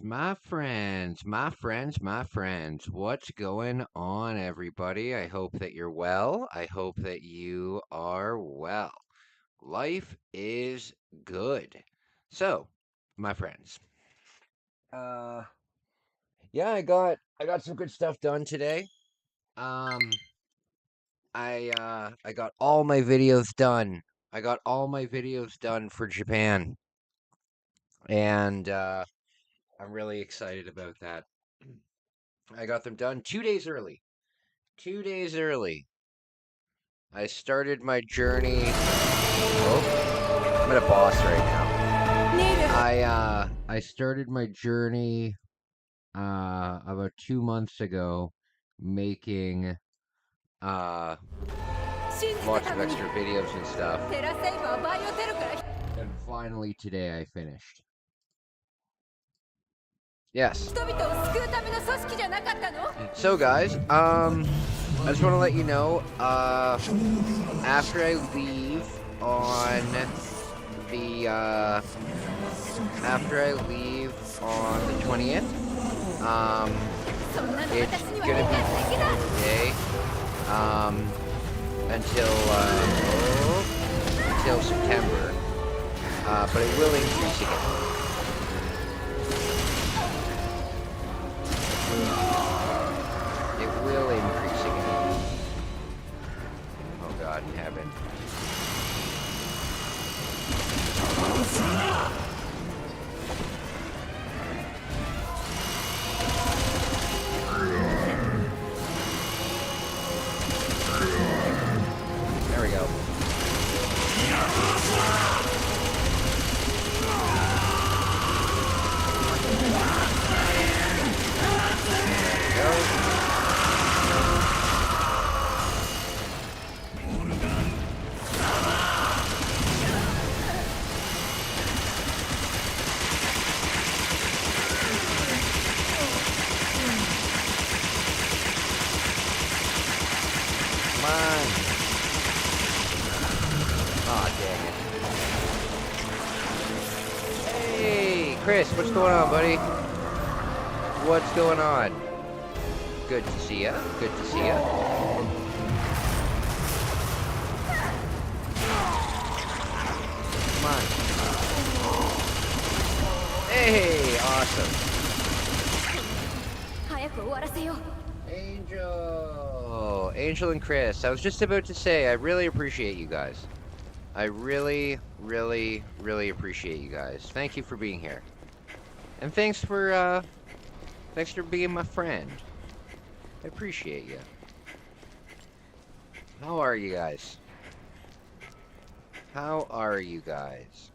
My friends, what's going on, everybody? I hope that you're well. I hope that you are well. Life is good. So, my friends, uh, yeah, I got some good stuff done today. Um, I got all my videos done. I got all my videos done for Japan, and I'm really excited about that. I got them done 2 days early. 2 days early. I started my journey. Oh, I'm at a boss right now. I started my journey about 2 months ago, making uh lots of extra videos and stuff. And finally today I finished. Yes. So guys, I just want to let you know, after I leave on the after I leave on the 20th, um, it's gonna be one day, um, until September, but it will increase again. It will increase again. Oh God in heaven. There we go. Come on. Aw, dang it. Hey, Chris, what's going on, buddy? What's going on? Good to see ya. Good to see ya. Come on. Hey, awesome. Angel and Chris. I was just about to say, I really appreciate you guys. I really, really, really appreciate you guys. Thank you for being here. And thanks for being my friend. I appreciate you. How are you guys? How are you guys?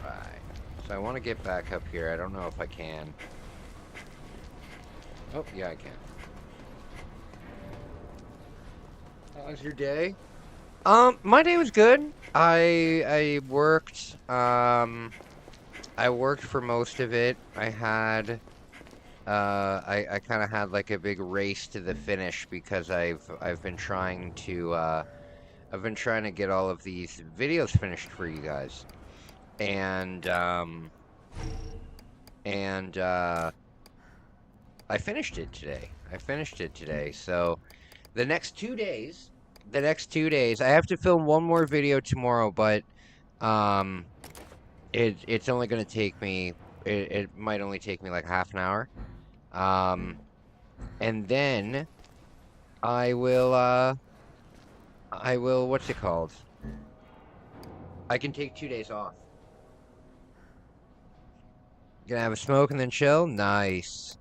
Right. So I want to get back up here. I don't know if I can. Oh, yeah, I can. How was your day? My day was good. I worked for most of it. I kind of had like a big race to the finish because I've been trying to get all of these videos finished for you guys. And and I finished it today. So the next 2 days, I have to film one more video tomorrow, but um, it's only gonna take me. It might only take me like half an hour. Um, and then I will. What's it called? I can take 2 days off. Gonna have a smoke and then chill. Nice.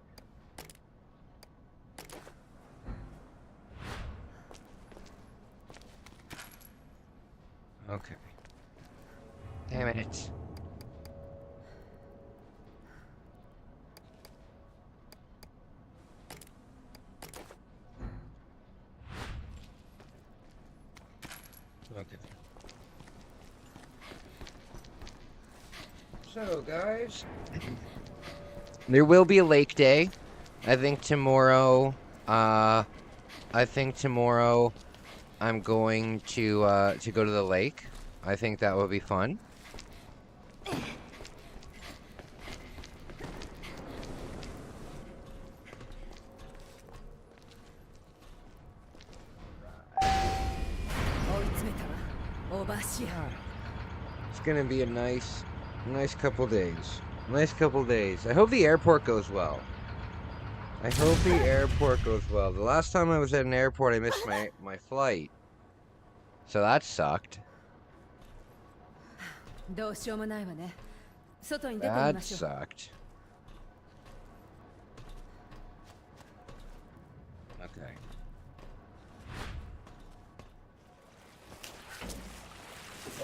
Okay. Damn it. Okay. So, guys, there will be a lake day. I think tomorrow. I think tomorrow I'm going to go to the lake. I think that would be fun. It's gonna be a nice couple days. Nice couple days. I hope the airport goes well. I hope the airport goes well. The last time I was at an airport, I missed my flight. So that sucked. That sucked. Okay.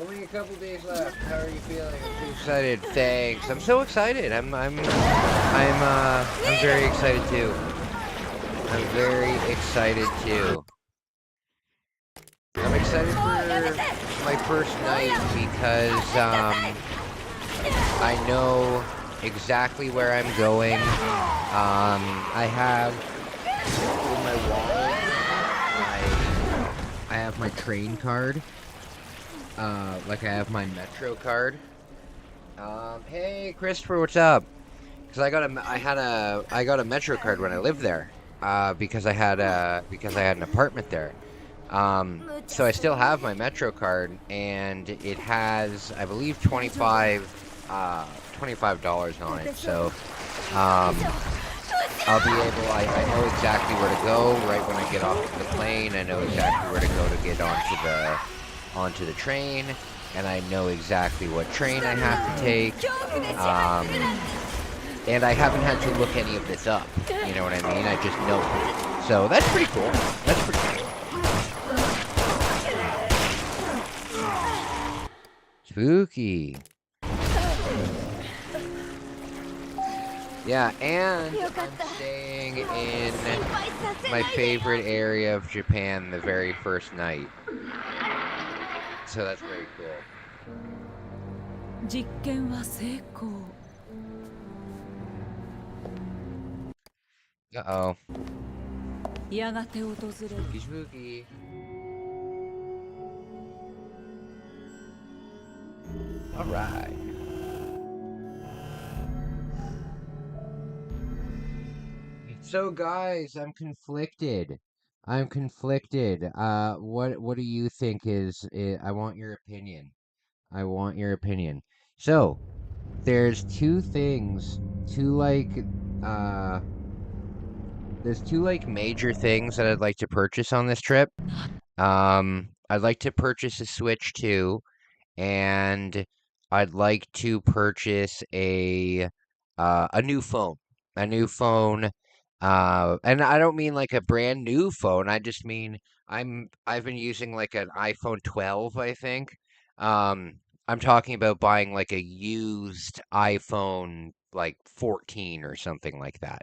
Only a couple days left. How are you feeling? I'm too excited. Thanks. I'm so excited. I'm very excited too. I'm very excited too. I'm excited for my first night because I know exactly where I'm going. I have in my wallet I have my train card. Like I have my Metro card. Hey Christopher, what's up? Because I got a Metro card when I lived there. Because I had an apartment there. So I still have my Metro card, and it has, I believe, $25 on it. So, I'll be able. I know exactly where to go right when I get off the plane. I know exactly where to go to get onto the train, and I know exactly what train I have to take. And I haven't had to look any of this up. You know what I mean? I just know it. So that's pretty cool. That's pretty cool. Spooky. Yeah, and I'm staying in my favorite area of Japan the very first night. So that's very cool. Uh-oh. Spooky, spooky. Alright. So guys, I'm conflicted. What do you think I want your opinion. I want your opinion. So, there's two major things that I'd like to purchase on this trip. I'd like to purchase a Switch 2, and I'd like to purchase a new phone. A new phone. And I don't mean like a brand new phone. I just mean I've been using like an iPhone 12, I think. I'm talking about buying like a used iPhone like 14 or something like that.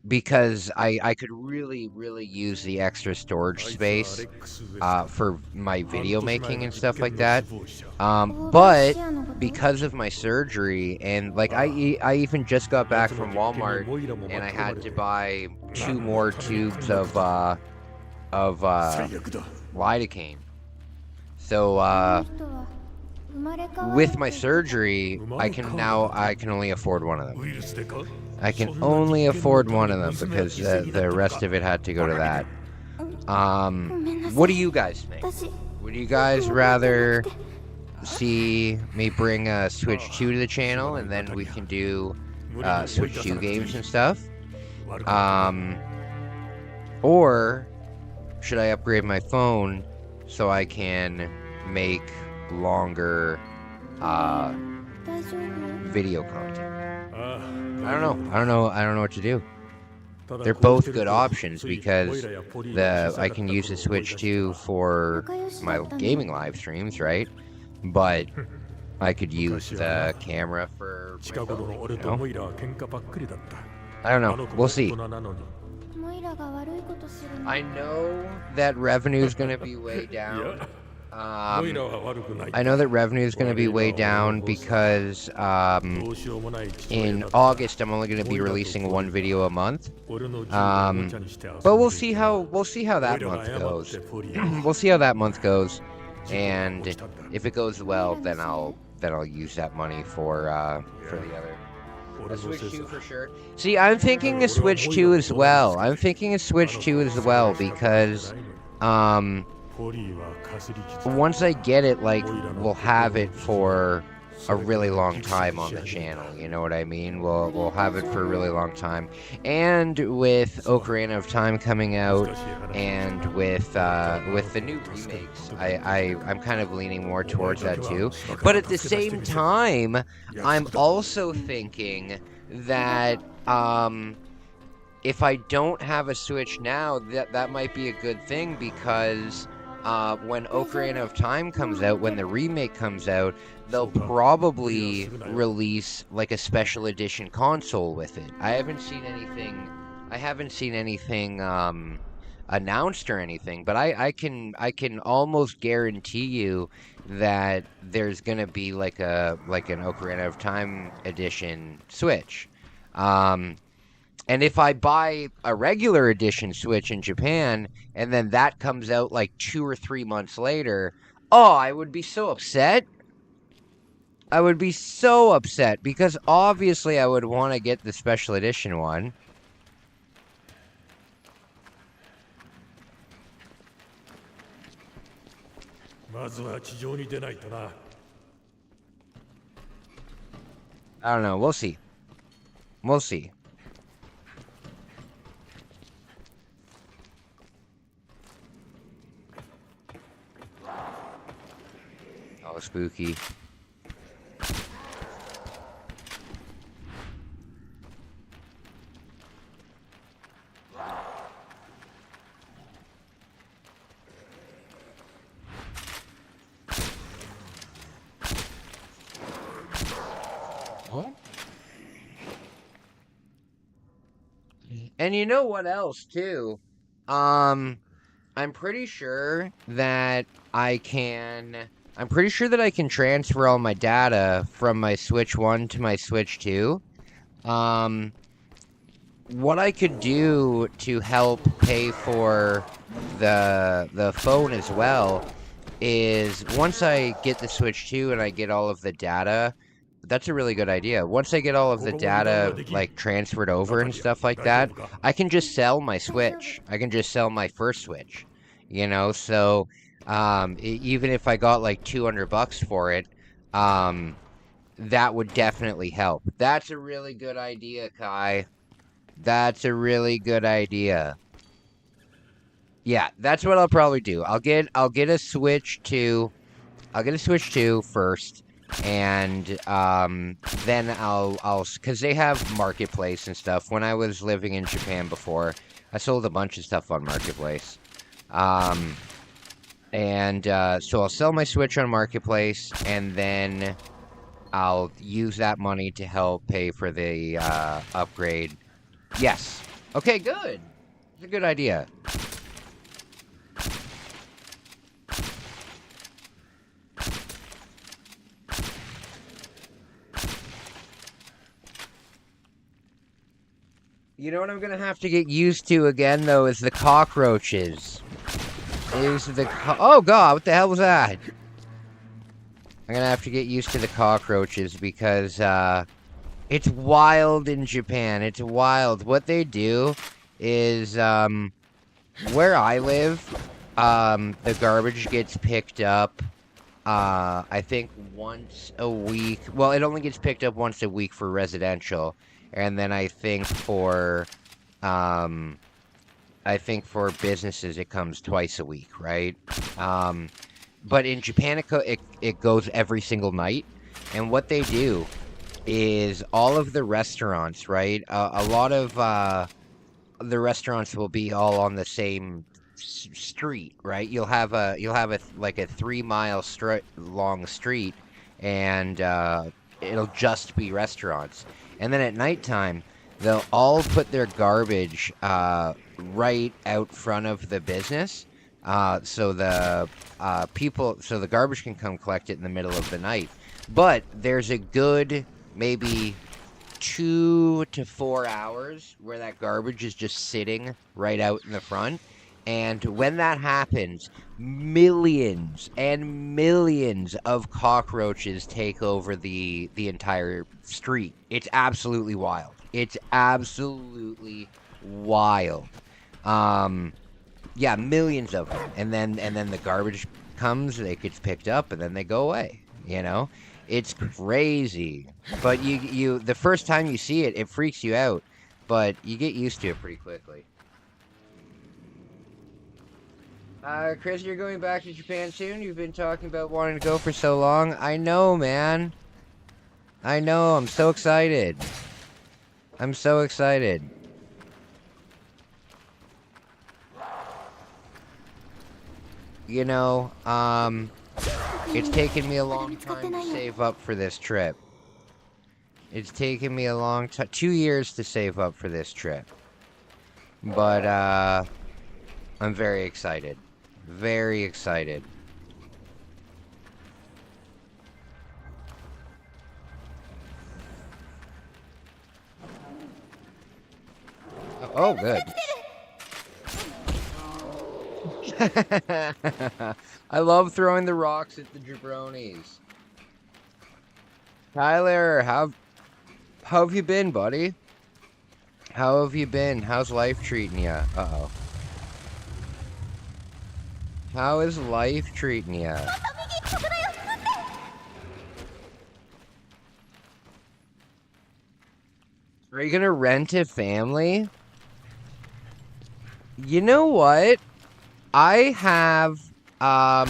Because I could really, really use the extra storage space for my video making and stuff like that. But because of my surgery and like I even just got back from Walmart and I had to buy 2 more tubes of lidocaine. So with my surgery, I can only afford one of them. I can only afford one of them because the rest of it had to go to that. What do you guys think? Would you guys rather see me bring a Switch 2 to the channel and then we can do Switch 2 games and stuff? Or should I upgrade my phone so I can make longer video content? I don't know what to do. They're both good options because I can use the Switch 2 for my gaming live streams, right? But I could use the camera for my phone, you know? I don't know. We'll see. I know that revenue is going to be way down I know that revenue is going to be way down because in August I'm only going to be releasing one video a month. But we'll see how that month goes. We'll see how that month goes, and if it goes well, then I'll use that money for the other. A Switch 2 for sure. See, I'm thinking a Switch 2 as well. Because once I get it, like, we'll have it for a really long time on the channel, you know what I mean? We'll have it for a really long time. And with Ocarina of Time coming out, and with the new remakes, I'm kind of leaning more towards that too. But at the same time, I'm also thinking that if I don't have a Switch now, that might be a good thing, because when Ocarina of Time comes out, when the remake comes out, they'll probably release like a special edition console with it. I haven't seen anything announced or anything, but I can almost guarantee you that there's gonna be like an Ocarina of Time edition Switch. And if I buy a regular edition Switch in Japan, and then that comes out like 2 or 3 months later, oh, I would be so upset. I would be so upset, because obviously I would want to get the special edition one. I don't know. We'll see. We'll see. Oh, spooky. What? And you know what else too? I'm pretty sure that I can transfer all my data from my Switch 1 to my Switch 2. What I could do to help pay for the phone as well is, once I get the Switch 2 and I get all of the data, that's a really good idea. Once I get all of the data like transferred over and stuff like that, I can just sell my Switch. I can just sell my first Switch, you know? So even if I got like $200 for it, that would definitely help. That's a really good idea, Kai. That's a really good idea. Yeah, that's what I'll probably do. I'll get a Switch 2. I'll get a Switch 2 first, and then I'll because they have Marketplace and stuff. When I was living in Japan before, I sold a bunch of stuff on Marketplace. And so I'll sell my Switch on Marketplace, and then I'll use that money to help pay for the upgrade. Yes. Okay, good. It's a good idea. You know what I'm gonna have to get used to again, though, is the cockroaches. Oh god, what the hell was that? I'm gonna have to get used to the cockroaches, because it's wild in Japan. It's wild. What they do is, where I live, the garbage gets picked up, I think once a week. Well, it only gets picked up once a week for residential. And then I think for businesses it comes twice a week, right? But in Japan it goes every single night. And what they do is, all of the restaurants, right? A lot of the restaurants will be all on the same street, right? You'll have a like a 3-mile long street, and it'll just be restaurants. And then at nighttime, they'll all put their garbage right out front of the business, So the so the garbage can come collect it in the middle of the night. But there's a good maybe 2 to 4 hours where that garbage is just sitting right out in the front. And when that happens, millions and millions of cockroaches take over the entire street. It's absolutely wild. It's absolutely wild. Um, yeah, millions of them. And then the garbage comes, it gets picked up, and then they go away, you know? It's crazy. But you the first time you see it, it freaks you out, but you get used to it pretty quickly. Chris, you're going back to Japan soon? You've been talking about wanting to go for so long. I know, man. I know. I'm so excited. I'm so excited. You know, it's taken me a long time to save up for this trip. It's taken me a long time, 2 years to save up for this trip. But, I'm very excited. Very excited. Oh, good. I love throwing the rocks at the jabronis. Tyler, how have you been, buddy? How have you been? How's life treating you? Uh-oh. How is life treating you? Are you gonna rent a family? You know what? I have, um,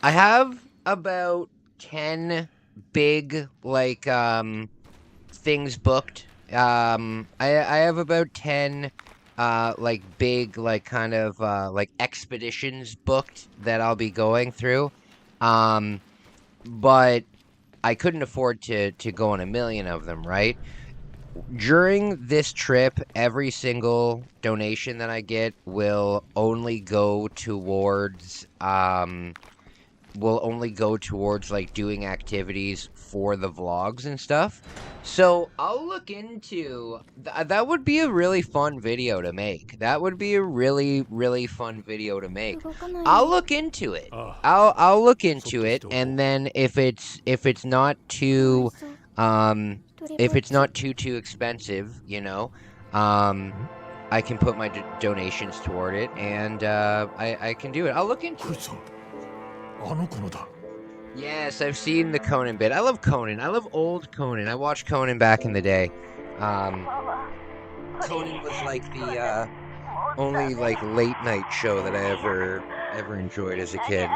I have about 10 big, like, things booked. I have about 10, like, big, like, kind of, like, expeditions booked that I'll be going through. Um, but I couldn't afford to go on a million of them, right? During this trip, every single donation that I get will only go towards like doing activities for the vlogs and stuff. So I'll look into that would be a really fun video to make. That would be a really, really fun video to make. I'll look into it. I'll look into it, and then if it's not too um if it's not too expensive, I can put my donations toward it, and I can do it. I'll look into it. Yes, I've seen the Conan bit. I love Conan. I love old Conan. I watched Conan back in the day. Um, Conan was like the only like late night show that I ever enjoyed as a kid.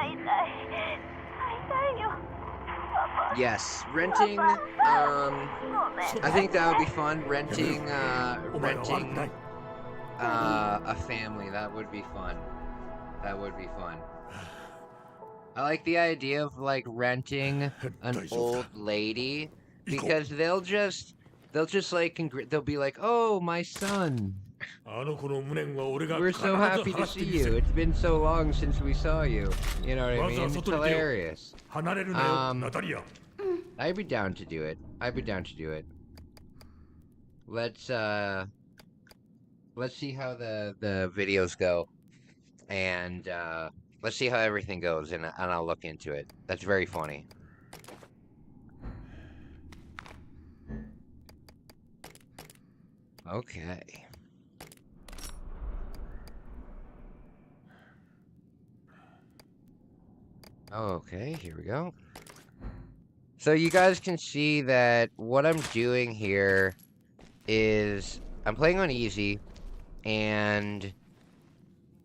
Yes, renting. I think that would be fun. Renting a family. That would be fun. That would be fun. I like the idea of like renting an old lady because they'll just like they'll be like, "Oh, my son, we're so happy to see you. It's been so long since we saw you." You know what I mean? It's hilarious. I'd be down to do it. I'd be down to do it. Let's see how the videos go, and let's see how everything goes, and I'll look into it. That's very funny. Okay. Okay, here we go. So you guys can see that what I'm doing here is I'm playing on easy, and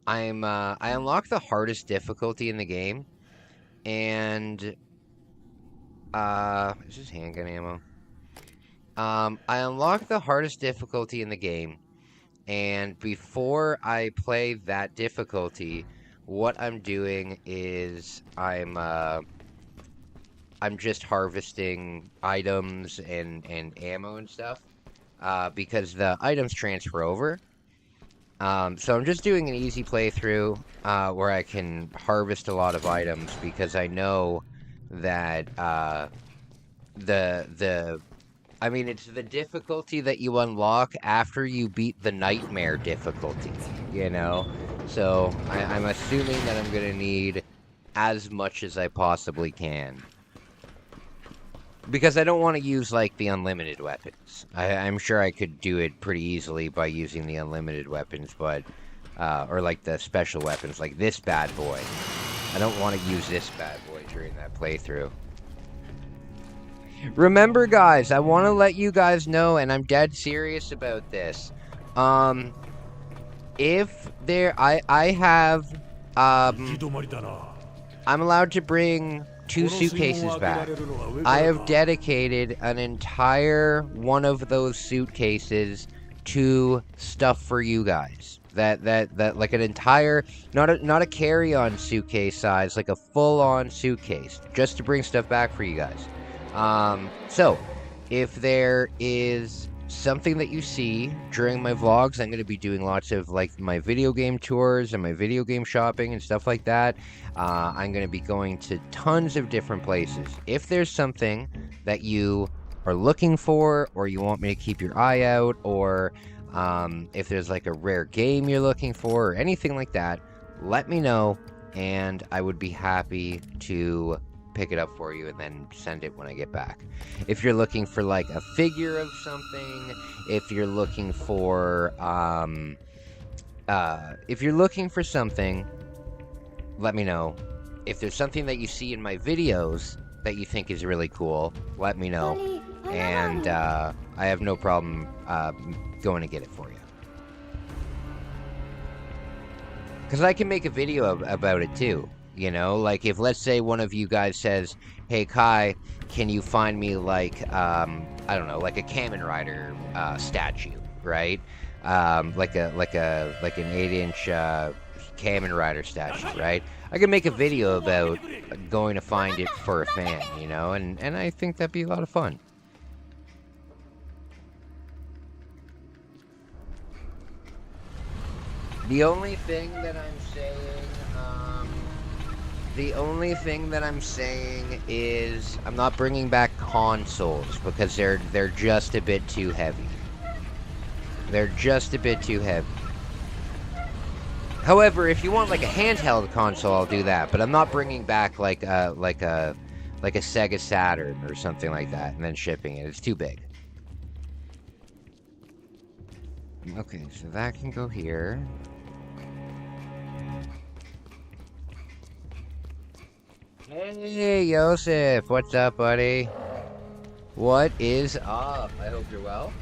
I unlock the hardest difficulty in the game, and is this handgun ammo? I unlock the hardest difficulty in the game, and before I play that difficulty, what I'm doing is I'm just harvesting items and ammo and stuff, because the items transfer over. So I'm just doing an easy playthrough where I can harvest a lot of items because I know that I mean, it's the difficulty that you unlock after you beat the nightmare difficulty, you know? So I'm assuming that I'm gonna need as much as I possibly can. Because I don't want to use, like, the unlimited weapons. I'm sure I could do it pretty easily by using the unlimited weapons, but... or, like, the special weapons, like this bad boy. I don't want to use this bad boy during that playthrough. Remember, guys, I want to let you guys know, and I'm dead serious about this. If there... I have... I'm allowed to bring 2 suitcases back. I have dedicated an entire one of those suitcases to stuff for you guys. That like an entire, not a carry-on suitcase size, like a full-on suitcase, just to bring stuff back for you guys. So if there is something that you see during my vlogs, I'm going to be doing lots of, like, my video game tours and my video game shopping and stuff like that. I'm going to be going to tons of different places. If there's something that you are looking for, or you want me to keep your eye out, or if there's, like, a rare game you're looking for, or anything like that, let me know, and I would be happy to pick it up for you and then send it when I get back. If you're looking for, like, a figure of something, if you're looking for something, let me know. If there's something that you see in my videos that you think is really cool, let me know, and I have no problem going to get it for you. Because I can make a video about it too. You know, like, if, let's say, one of you guys says, hey, Kai, can you find me, like, I don't know, like a Kamen Rider statue, right? Like an 8-inch Kamen Rider statue, right? I can make a video about going to find it for a fan, you know, and I think that'd be a lot of fun. The only thing that I'm saying is I'm not bringing back consoles because they're just a bit too heavy. They're just a bit too heavy. However, if you want, like, a handheld console, I'll do that. But I'm not bringing back like a Sega Saturn or something like that and then shipping it. It's too big. Okay, so that can go here. Hey, Yosef, what's up, buddy? What is up? I hope you're well.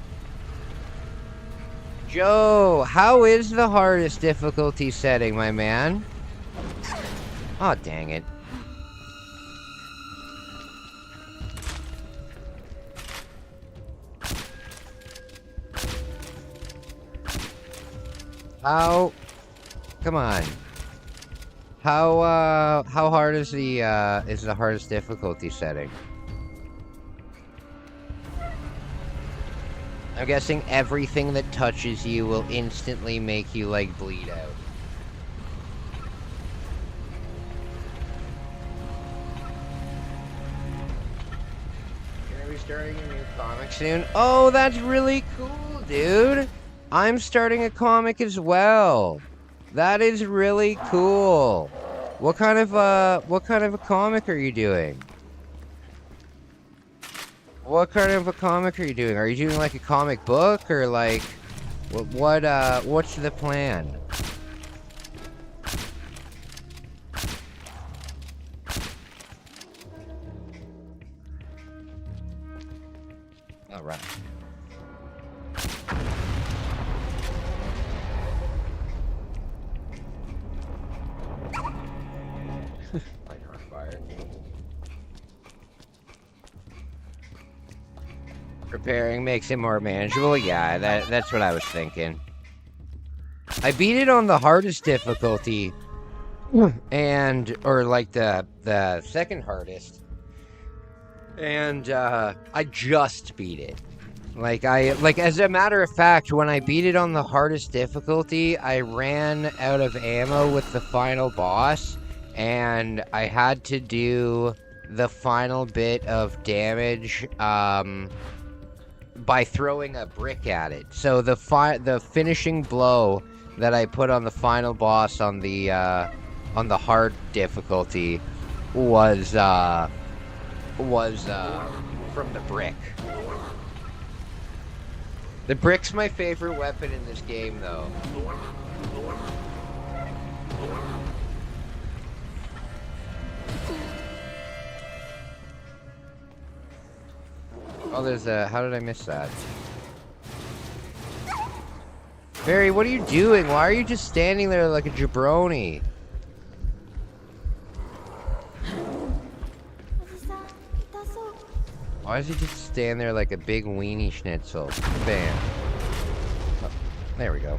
Joe, how is the hardest difficulty setting, my man? Oh, dang it. How? Come on. How hard is the hardest difficulty setting? I'm guessing everything that touches you will instantly make you, like, bleed out. You're gonna be starting a new comic soon? Oh, that's really cool, dude! I'm starting a comic as well. That is really cool. What kind of a comic are you doing? What kind of a comic are you doing? Are you doing, like, a comic book, or, like, what's the plan? All right. Lighter on fire. Repairing makes it more manageable. Yeah, that's what I was thinking. I beat it on the hardest difficulty, or like the second hardest, and I just beat it. Like, as a matter of fact, when I beat it on the hardest difficulty, I ran out of ammo with the final boss, and I had to do the final bit of damage, by throwing a brick at it. So the finishing blow that I put on the final boss on the hard difficulty was from the brick. The brick's my favorite weapon in this game, though. Oh, there's a... How did I miss that? Barry, what are you doing? Why are you just standing there like a jabroni? Why does he just stand there like a big weenie schnitzel? Bam. Oh, there we go.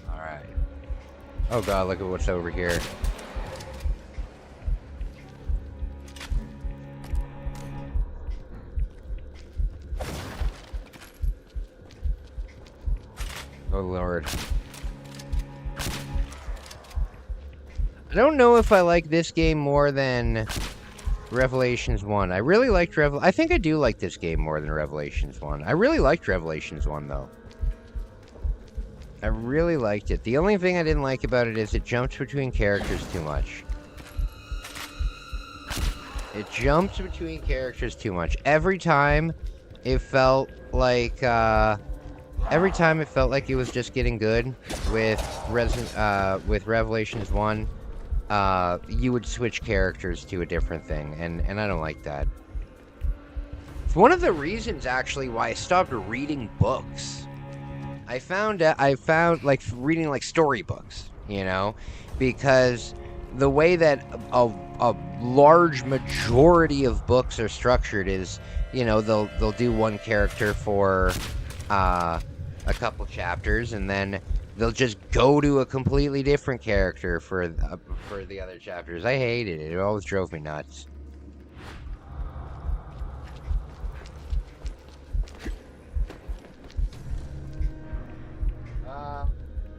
Alright. Oh god, look at what's over here. Oh lord. I don't know if I like this game more than Revelations 1. I really liked I think I do like this game more than Revelations 1. I really liked Revelations 1, though. I really liked it. The only thing I didn't like about it is it jumps between characters too much. It jumps between characters too much. Every time it felt like it was just getting good with Revelations 1. You would switch characters to a different thing, and I don't like that. It's one of the reasons, actually, why I stopped reading books. I found like reading like storybooks, you know, because the way that a large majority of books are structured is, you know, they'll do one character for a couple chapters, and then they'll just go to a completely different character for the other chapters. I hated it. It always drove me nuts.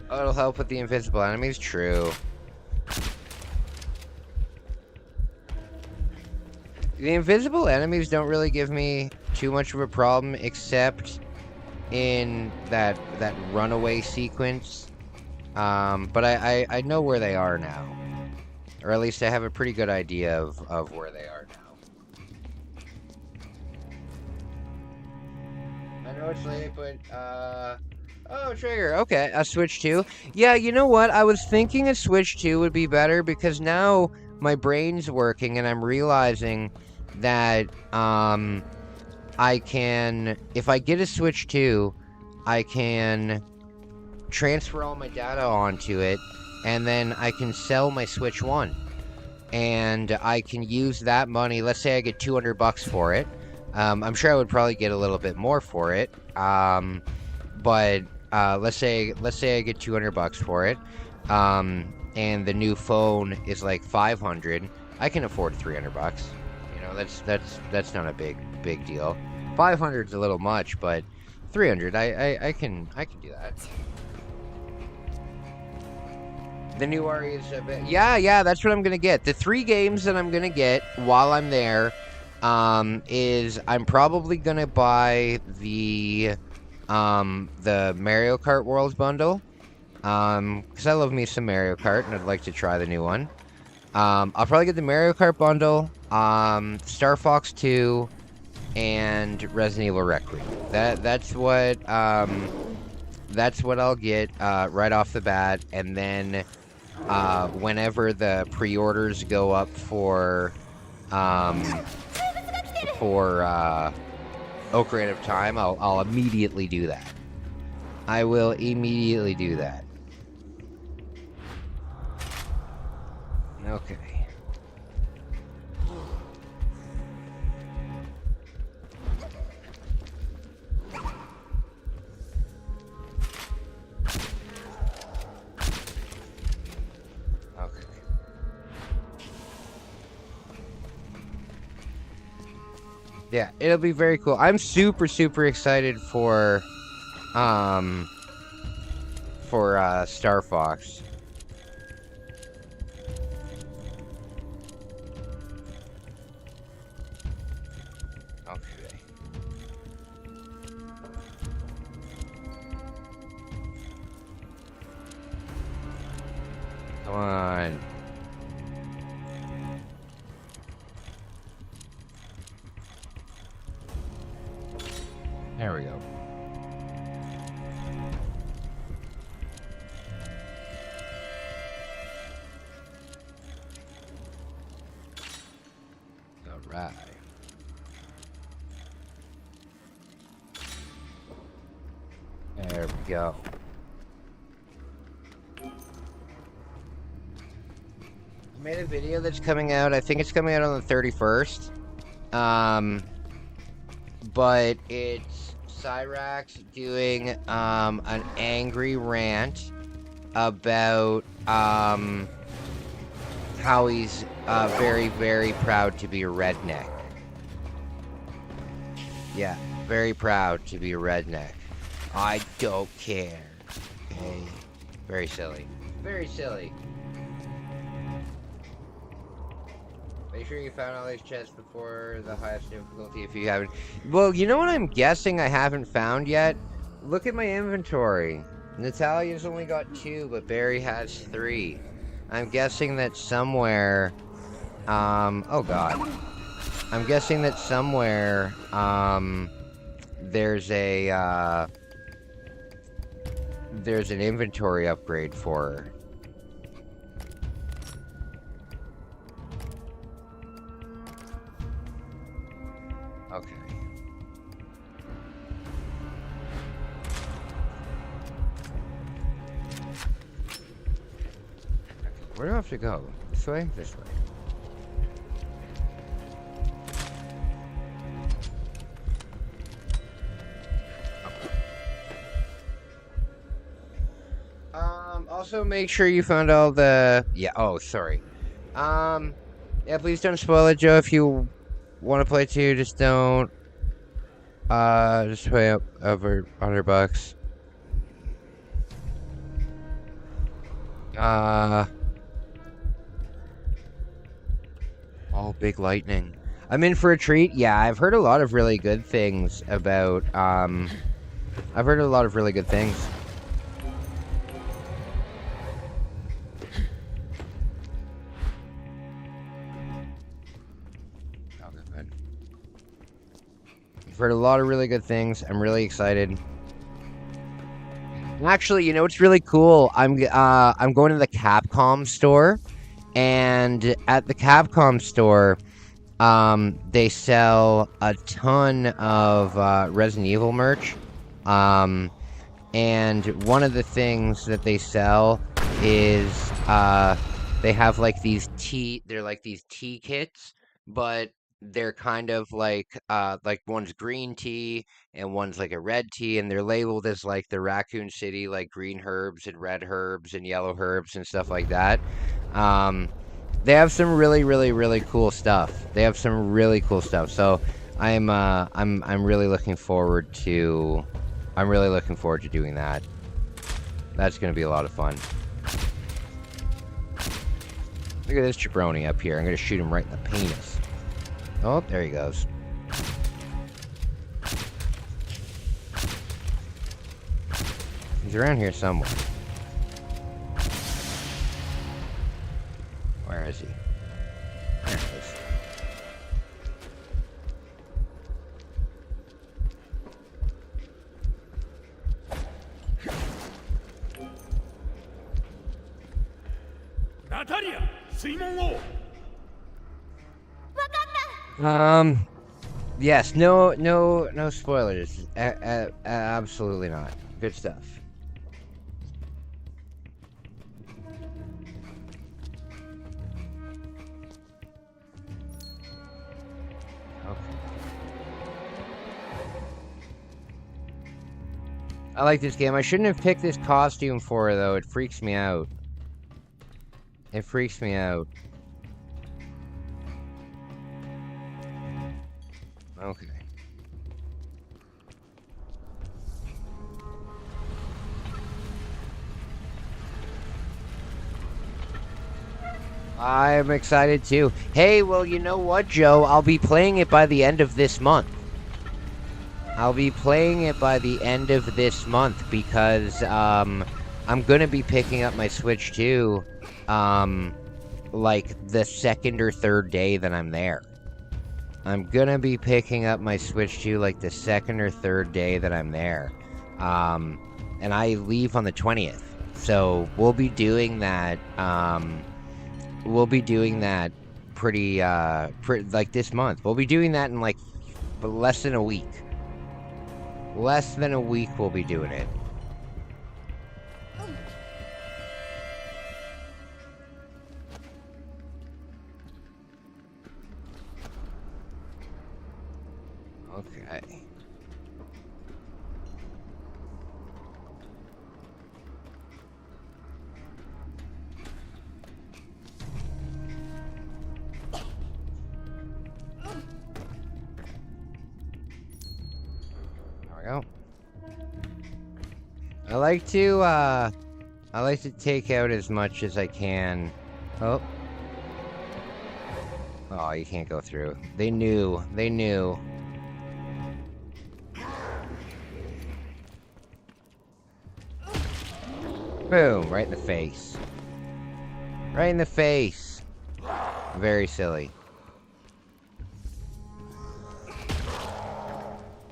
Oh, it'll help with the invisible enemies? True. The invisible enemies don't really give me too much of a problem, except in that runaway sequence. But I know where they are now. Or at least I have a pretty good idea of where they are now. I know it's late, but, oh, trigger. Okay, a Switch 2. Yeah, you know what? I was thinking a Switch 2 would be better, because now my brain's working and I'm realizing that, I can, if I get a Switch 2, I can transfer all my data onto it, and then I can sell my Switch 1. And I can use that money, let's say I get $200 for it. I'm sure I would probably get a little bit more for it. But let's say I get $200 for it. And the new phone is like $500. I can afford $300. You know, that's not a big deal. 500 is a little much, but 300, I can do that. The new RE is a bit... Yeah, that's what I'm gonna get. The 3 games that I'm gonna get while I'm there, is I'm probably gonna buy the Mario Kart Worlds bundle, because I love me some Mario Kart, and I'd like to try the new one. I'll probably get the Mario Kart bundle, Star Fox 2, and Resident Evil Requiem. That's what I'll get right off the bat, and then whenever the pre-orders go up for Ocarina of Time, I'll immediately do that. I will immediately do that. Okay. Yeah, it'll be very cool. I'm super, super excited for Star Fox. Okay. Come on. There we go. All right. There we go. I made a video that's coming out. I think it's coming out on the 31st. But it's Cyrax doing an angry rant about how he's very, very proud to be a redneck. Yeah, very proud to be a redneck. I don't care. Okay. Very silly. Very silly. Make sure you found all these chests before the highest difficulty if you haven't. Well, you know what I'm guessing I haven't found yet? Look at my inventory. Natalia's only got 2, but Barry has 3. I'm guessing that somewhere... oh god. I'm guessing that somewhere, there's a, there's an inventory upgrade for her. Okay. Where do I have to go? This way? This way. Also make sure you found all the... Yeah, oh, sorry. Yeah, please don't spoil it, Joe. If you want to play too, just don't. Just pay up over $100. Oh, big lightning. I'm in for a treat. Yeah, I've heard a lot of really good things about, I've heard a lot of really good things. I've heard a lot of really good things. I'm really excited. Actually, you know what's really cool? I'm going to the Capcom store, and at the Capcom store, they sell a ton of Resident Evil merch. And one of the things that they sell is they have like these tea kits, but they're kind of like one's green tea and one's like a red tea, and they're labeled as like the Raccoon City, like green herbs and red herbs and yellow herbs and stuff like that. They have some really, really, really cool stuff. They have some really cool stuff. So I'm really looking forward to doing that. That's gonna be a lot of fun. Look at this jabroni up here. I'm gonna shoot him right in the penis. Oh, there he goes. He's around here somewhere. Where is he? There he is. Natalia, Suimon. Yes, no spoilers. Absolutely not. Good stuff. Okay. I like this game. I shouldn't have picked this costume for her, though. It freaks me out. It freaks me out. Okay. I'm excited too. Hey, well, you know what, Joe? I'll be playing it by the end of this month. I'll be playing it by the end of this month because I'm gonna be picking up my Switch 2 like the second or third day that I'm there. I'm gonna be picking up my Switch 2 like the second or third day that I'm there. And I leave on the 20th. So we'll be doing that pretty like this month. We'll be doing that in like less than a week. Less than a week we'll be doing it. Okay. There we go. I like to take out as much as I can. Oh. Oh, you can't go through. They knew. They knew. Boom, right in the face. Right in the face. Very silly.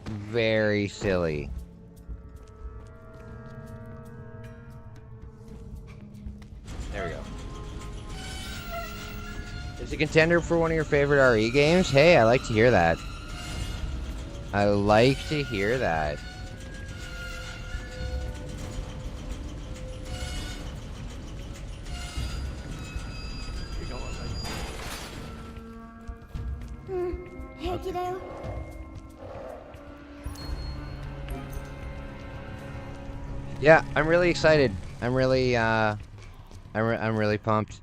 Very silly. There we go. Is a contender for one of your favorite RE games? Hey, I like to hear that. I like to hear that. Yeah, I'm really excited. I'm really pumped.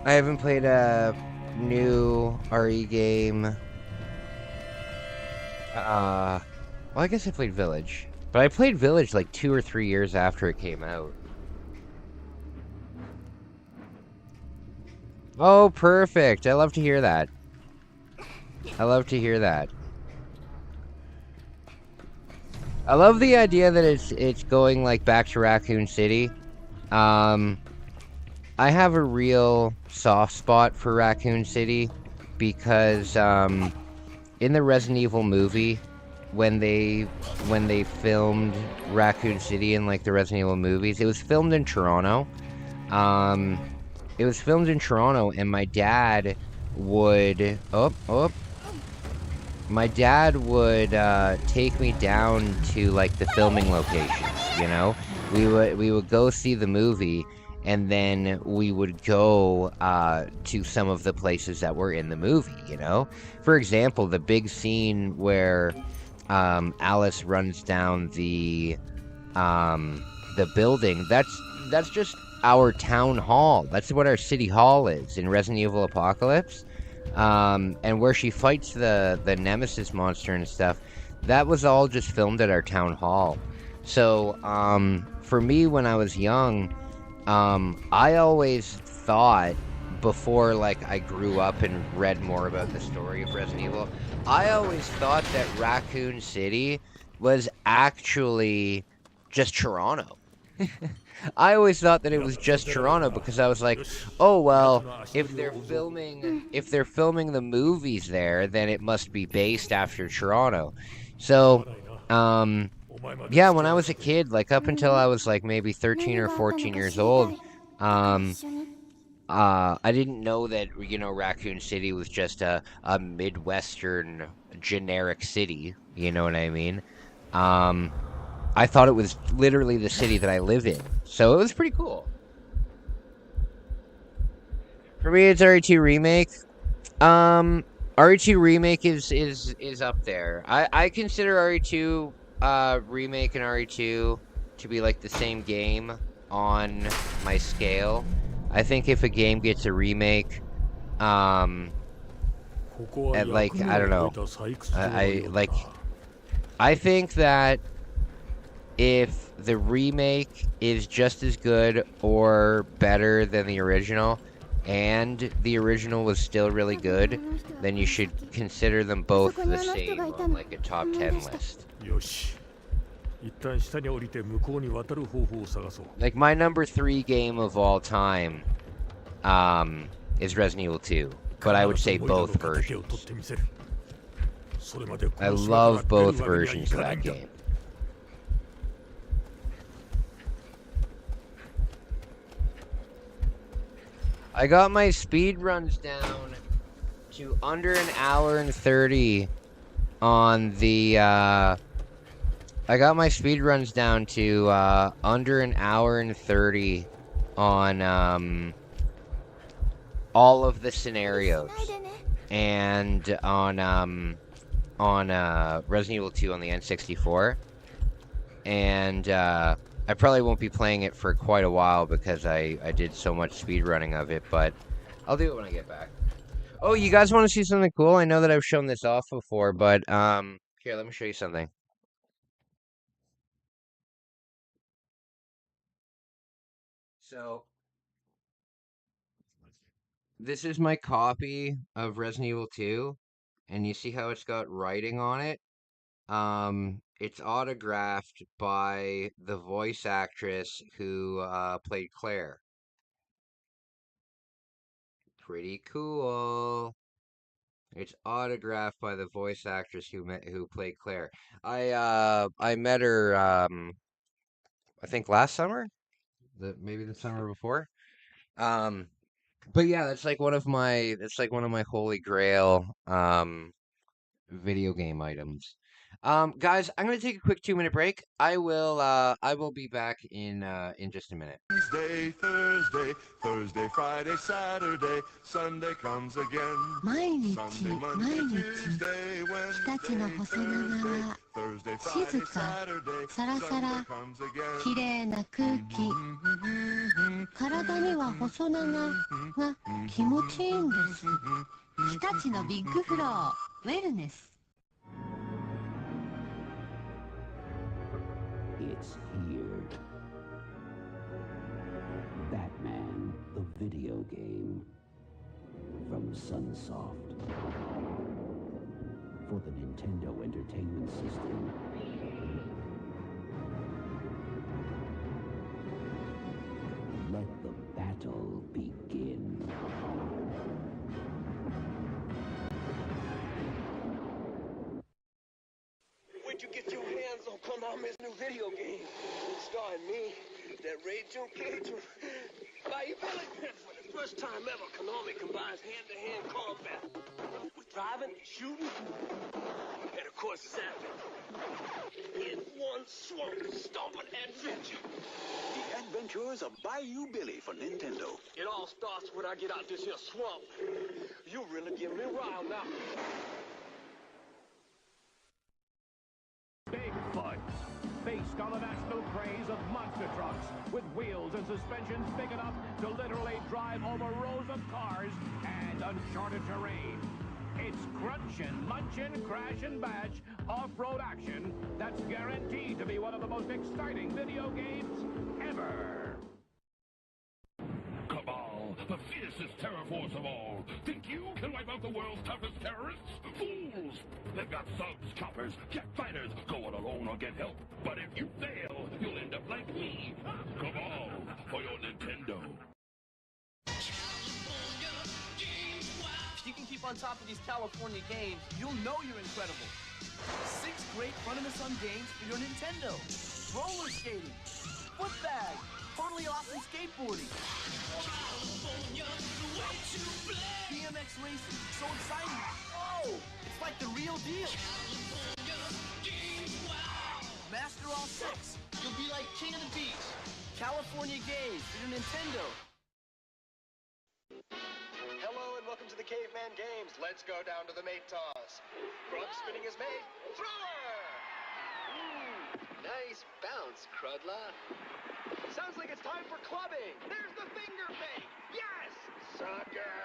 I haven't played a new RE game. Well, I guess I played Village. But I played Village like 2 or 3 years after it came out. Oh, perfect. I love to hear that. I love to hear that. I love the idea that it's going like back to Raccoon City. I have a real soft spot for Raccoon City because in the Resident Evil movie, when they filmed Raccoon City in like the Resident Evil movies, it was filmed in Toronto. It was filmed in Toronto, and my dad would my dad would take me down to like the filming locations. You know, we would go see the movie, and then we would go to some of the places that were in the movie. You know, for example, the big scene where Alice runs down the building. That's just our town hall. That's what our city hall is in Resident Evil Apocalypse. And where she fights the Nemesis monster and stuff, that was all just filmed at our town hall. So, for me, when I was young, I always thought, before, like, I grew up and read more about the story of Resident Evil, I always thought that Raccoon City was actually just Toronto. I always thought that it was just Toronto because I was like, oh well, if they're filming the movies there, then it must be based after Toronto. So, yeah, when I was a kid, like up until I was like maybe 13 or 14 years old, I didn't know that, you know, Raccoon City was just a Midwestern generic city. You know what I mean? I thought it was literally the city that I live in. So it was pretty cool. For me, it's RE2 Remake. RE2 Remake is up there. I consider RE2 Remake and RE2 to be like the same game on my scale. I think if a game gets a remake, and like, I don't know, I think that if the remake is just as good or better than the original, and the original was still really good, then you should consider them both the same on like a top 10 list. よし。一旦下に降りて向こうに渡る方法を探そう。Like my number 3 game of all time is Resident Evil 2, but I would say both versions. I love both versions of that game. I got my speed runs down to under an hour and 30 on the I got my speed runs down to under an hour and 30 on all of the scenarios, and on Resident Evil 2 on the N64, and I probably won't be playing it for quite a while because I did so much speedrunning of it, but I'll do it when I get back. Oh, you guys want to see something cool? I know that I've shown this off before, but here, let me show you something. So, this is my copy of Resident Evil 2, and you see how it's got writing on it? It's autographed by the voice actress who played Claire. Pretty cool. It's autographed by the voice actress who played Claire. I met her I think last summer, maybe the summer before. But yeah, that's like one of my holy grail video game items. Guys, I'm gonna take a quick 2-minute break. I will be back in just a minute. Wednesday, Thursday, Thursday, Friday, Saturday, Sunday comes again. 毎日 Sunday, 毎 Monday, 日 Tuesday, 日立の Wednesday, 細 Thursday, 長 Thursday, 静 Friday, か Saturday, サラサ Sunday ラ comes again. きれいな空気体には細長が気持ちいいんです日立のビッグフローウェルネス It's here. Batman, the video game. From Sunsoft. For the Nintendo Entertainment System. Let the battle begin. Where'd you get your hands on Konami's new video game? Starring me, that Ray Jun Cage, by Billy. For the first time ever, Konami combines hand-to-hand combat with driving, shooting, and of course zapping. In one swamp, stomping adventure. The Adventures of Bayou Billy for Nintendo. It all starts when I get out this here swamp. You really give me riled now. Bigfoot. Based on the national craze of monster trucks with wheels and suspensions big enough to literally drive over rows of cars and uncharted terrain. It's crunchin', munchin', crash and bash off-road action that's guaranteed to be one of the most exciting video games ever. Cabal, the fiercest terror force of all. Think you can wipe out the world's toughest terrorists? Fools! They've got thugs, choppers, jet fighters, go it alone or get help. But if you fail, you'll end up like me. Cabal, for your Nintendo. If you can keep on top of these California games, you'll know you're incredible. 6 great fun-in-the-sun games for your Nintendo. Roller skating, foot bag, totally awesome skateboarding. BMX racing, so exciting. Whoa, it's like the real deal. Master all 6. You'll be like king of the beach. California games for your Nintendo. Hello and welcome to the Caveman Games. Let's go down to the mate toss. Krug spinning his mate. Thrower! Nice bounce, Crudla. Sounds like it's time for clubbing. There's the finger bait. Yes! Sucker!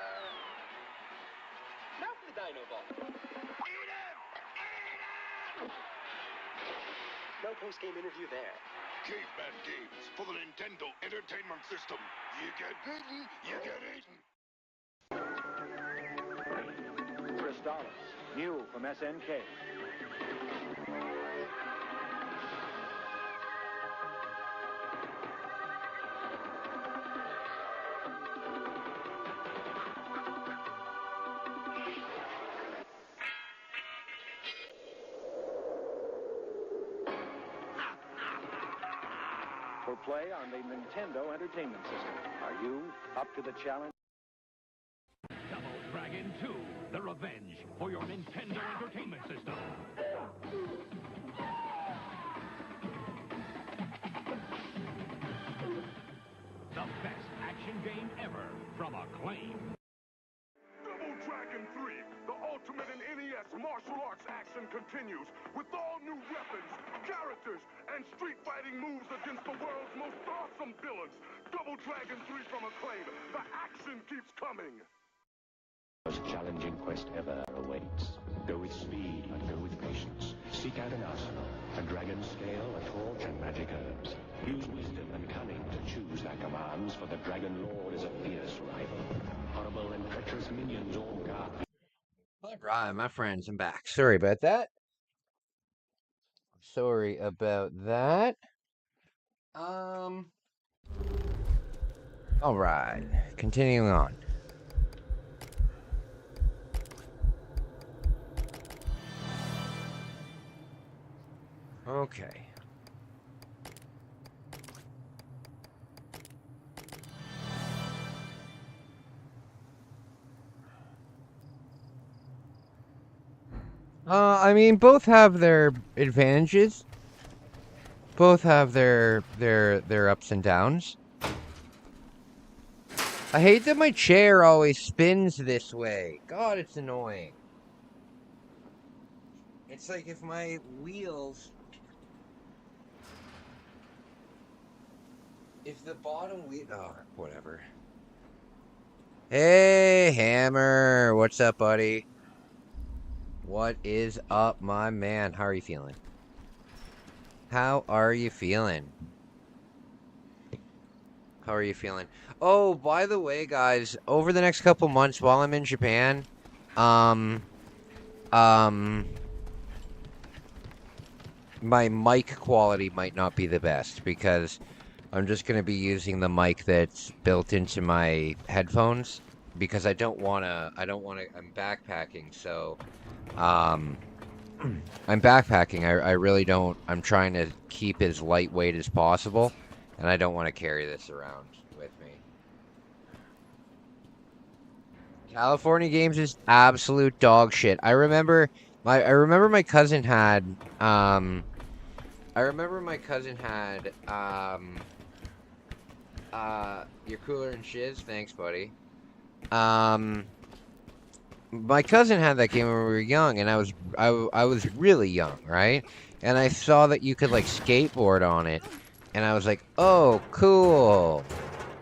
Now for the Dino Ball. Eat him! Eat him! No post-game interview there. Caveman games for the Nintendo Entertainment System. You get bitten, you get eaten. Crystallis, new from SNK. For play on the Nintendo Entertainment System. Are you up to the challenge? Double Dragon 2, The Revenge for your Nintendo Entertainment System. The best action game ever from Acclaim. Double Dragon 3, the ultimate in NES martial arts action continues with all new weapons, characters, and street fighting moves against the world's most awesome villains. Double Dragon 3 from Acclaim. The action keeps coming. Most challenging quest ever awaits. Go with speed and go with patience. Seek out an arsenal, a dragon scale, a torch, and magic herbs. Use wisdom and cunning to choose their commands, for the Dragon Lord is a fierce rival. Horrible and treacherous minions all guard. All right, my friends, I'm back. Sorry about that. Sorry about that. All right, continuing on. Okay. I mean, both have their advantages. Both have their ups and downs. I hate that my chair always spins this way. God, it's annoying. It's like if my wheels... If the bottom wheel... Oh, whatever. Hey, Hammer. What's up, buddy? What is up, my man? How are you feeling? How are you feeling? How are you feeling? Oh, by the way, guys, over the next couple months while I'm in Japan, my mic quality might not be the best because I'm just going to be using the mic that's built into my headphones because I'm backpacking, so I'm backpacking. I really don't. I'm trying to keep as lightweight as possible, and I don't want to carry this around with me. California Games is absolute dog shit. I remember my cousin had your cooler and shiz. Thanks, buddy. My cousin had that game when we were young, and I was really young, right? And I saw that you could like skateboard on it, and I was like, oh, cool.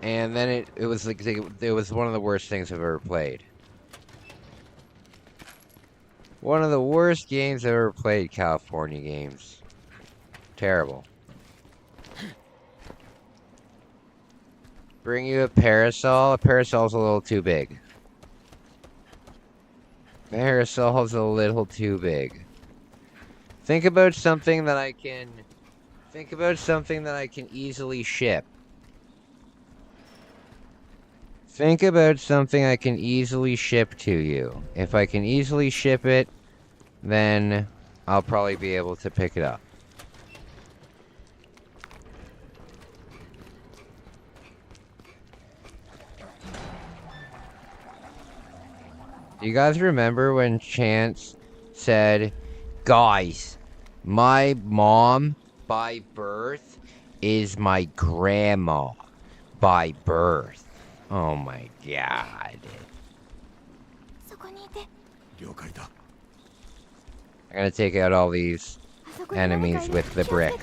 And then it was like it was one of the worst things I've ever played. One of the worst games I've ever played. California Games. Terrible. Bring you a parasol. A parasol's a little too big. Parasol's a little too big. Think about something that I can easily ship. Think about something I can easily ship to you. If I can easily ship it, then I'll probably be able to pick it up. Do you guys remember when Chance said, guys, my mom by birth is my grandma by birth? Oh my god. I'm gonna take out all these enemies with the brick.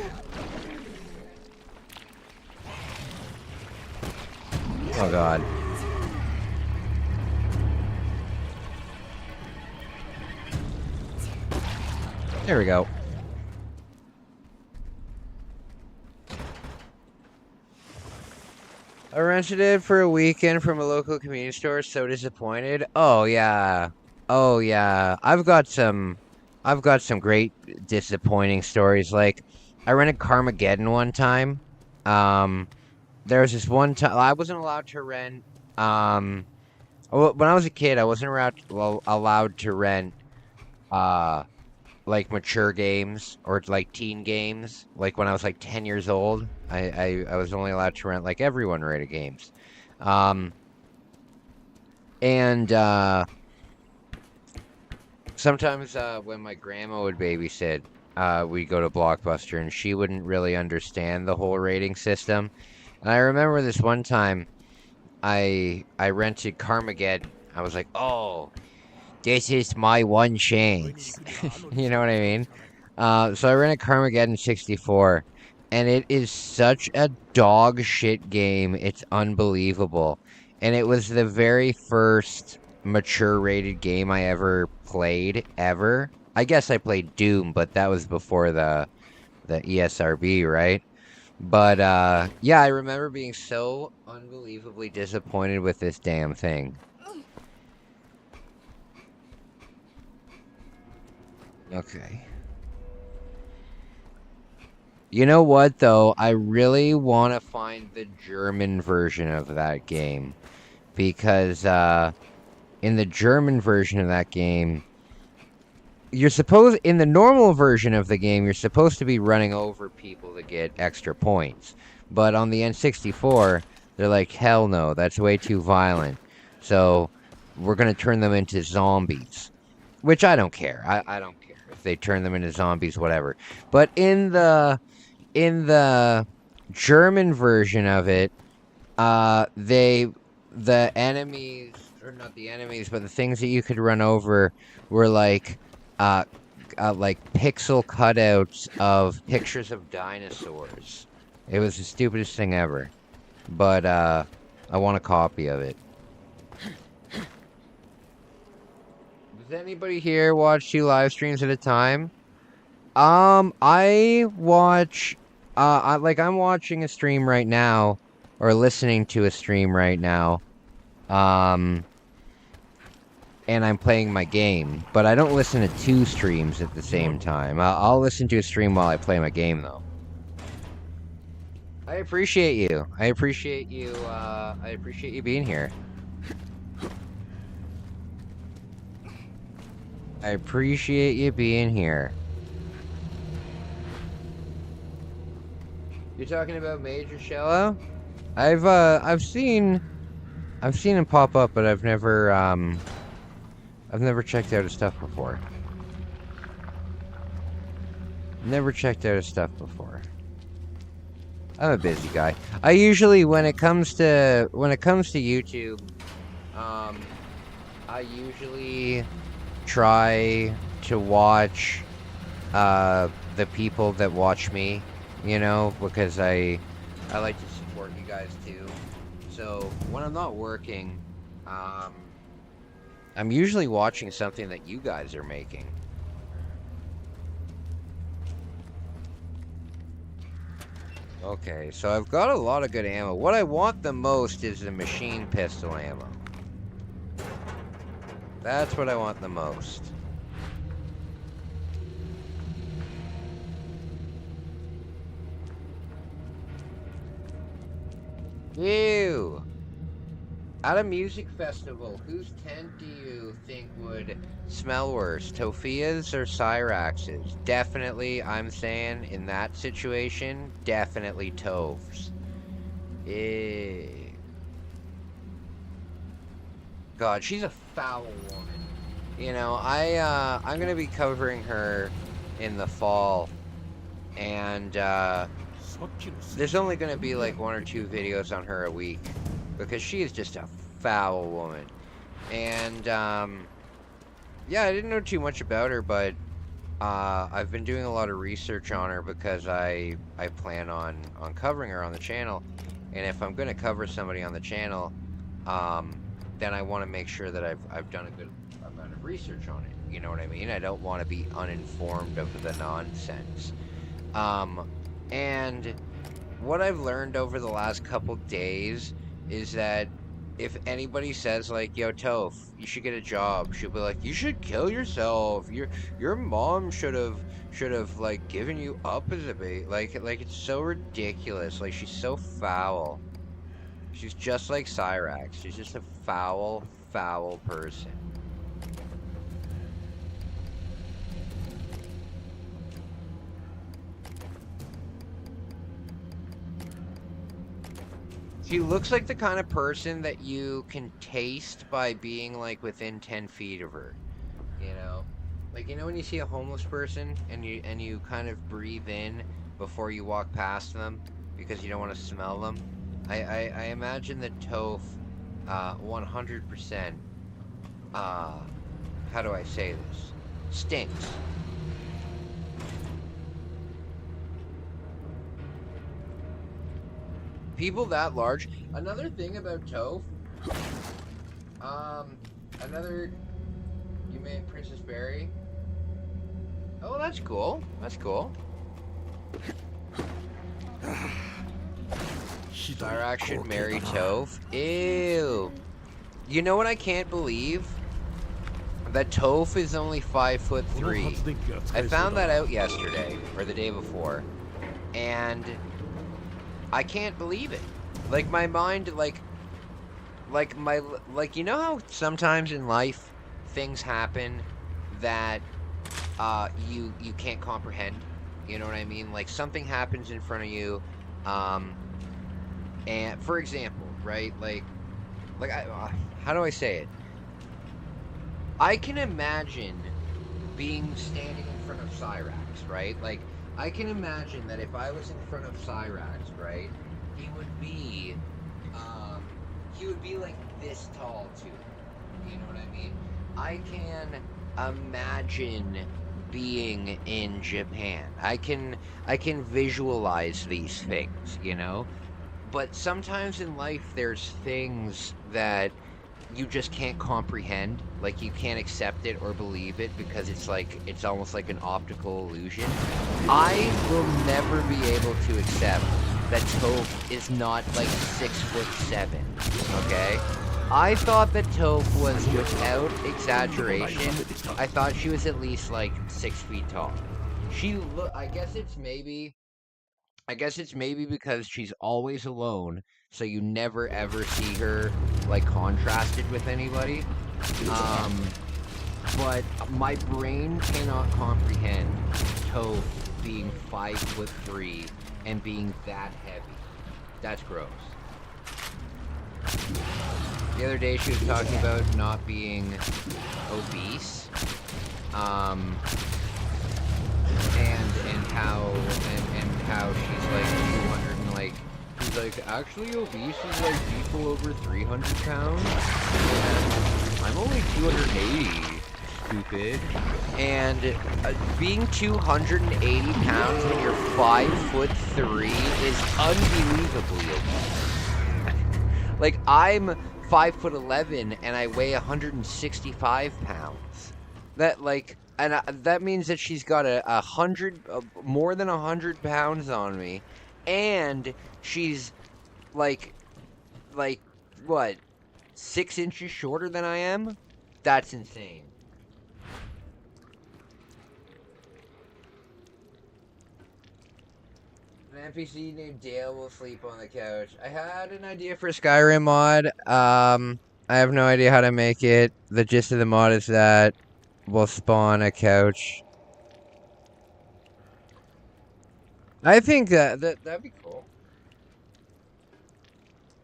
Oh god. There we go. I rented it for a weekend from a local convenience store. So disappointed. Oh yeah. Oh yeah. I've got some great disappointing stories. Like I rented Carmageddon one time. Um, there was this one time I wasn't allowed to rent. When I was a kid, I wasn't allowed to rent uh like mature games or like teen games. Like when I was like 10 years old, I was only allowed to rent like everyone rated games. Um, and sometimes when my grandma would babysit, we'd go to Blockbuster and she wouldn't really understand the whole rating system. And I remember this one time I rented Carmageddon. I was like, oh, this is my one chance. You know what I mean? So I rented Carmageddon 64, and it is such a dog shit game. It's unbelievable. And it was the very first mature rated game I ever played, ever. I guess I played Doom, but that was before the ESRB, right? But yeah, I remember being so unbelievably disappointed with this damn thing. Okay. You know what, though? I really want to find the German version of that game. Because in the German version of that game, in the normal version of the game, you're supposed to be running over people to get extra points. But on the N64, they're like, hell no, that's way too violent. So we're going to turn them into zombies. Which I don't care. I don't care if they turn them into zombies, whatever. But in the German version of it, the enemies, or not the enemies, but the things that you could run over were like pixel cutouts of pictures of dinosaurs. It was the stupidest thing ever. But I want a copy of it. Does anybody here watch 2 live streams at a time? I watch, I'm watching a stream right now, or listening to a stream right now, and I'm playing my game, but I don't listen to 2 streams at the same time. I'll listen to a stream while I play my game, though. I appreciate you. I appreciate you being here. I appreciate you being here. You're talking about Major Shello? I've seen him pop up, but I've never checked out his stuff before. Never checked out his stuff before. I'm a busy guy. I usually, when it comes to YouTube, I usually try to watch the people that watch me, you know, because I like to support you guys too. So when I'm not working, I'm usually watching something that you guys are making. Okay, so I've got a lot of good ammo. What I want the most is the machine pistol ammo. That's what I want the most. Ew! At a music festival, whose tent do you think would smell worse, Tofia's or Cyrax's? Definitely, I'm saying, in that situation, definitely Tov's. Ew. God, she's a foul woman. You know, I'm gonna be covering her in the fall, and there's only gonna be like 1 or 2 videos on her a week, because she is just a foul woman. And yeah, I didn't know too much about her, but I've been doing a lot of research on her because I plan on covering her on the channel, and if I'm gonna cover somebody on the channel, then I want to make sure that I've done a good amount of research on it. You know what I mean? I don't want to be uninformed of the nonsense. And what I've learned over the last couple days is that if anybody says like, "Yo, Toph, you should get a job," she'll be like, "You should kill yourself. Your mom should have like given you up as a baby." Like it's so ridiculous. Like she's so foul. She's just like Cyrax. She's just a foul, foul person. She looks like the kind of person that you can taste by being like within 10 feet of her. You know? Like, you know when you see a homeless person and you kind of breathe in before you walk past them because you don't want to smell them? I imagine that Toph 100% how do I say this? Stinks. People that large. Another thing about Toph. You made Princess Berry. Oh, that's cool. That's cool. Cyrax should marry Toph. Ew. You know what I can't believe? That Toph is only 5'3". I found that out yesterday or the day before, and I can't believe it. Like my mind, like you know how sometimes in life things happen that you can't comprehend. You know what I mean? Like something happens in front of you, and for example, right? Like how do I say it? I can imagine being standing in front of Cyrax, right? Like I can imagine that if I was in front of Cyrax, right, he would be like this tall too. You know what I mean? I can imagine being in Japan. I can visualize these things, you know? But sometimes in life there's things that you just can't comprehend. Like you can't accept it or believe it because it's almost like an optical illusion. I will never be able to accept that Toph is not like 6'7", okay? I thought that Toph was, without exaggeration, I thought she was at least like 6 feet tall. I guess it's maybe because she's always alone, so you never ever see her like contrasted with anybody. But my brain cannot comprehend Toph being 5'3" and being that heavy. That's gross. The other day she was talking about not being obese, and how she's like 200 and like she's like actually obese is like people over 300 pounds. And I'm only 280. Stupid. And being 280 pounds when you're 5'3" is unbelievably obese. Like I'm 5'11" and I weigh 165 pounds. That like, and that means that she's got more than 100 pounds on me, and she's like what, 6 inches shorter than I am? That's insane. An NPC named Dale will sleep on the couch. I had an idea for a Skyrim mod. I have no idea how to make it. The gist of the mod is that we'll spawn a couch. I think that'd be cool.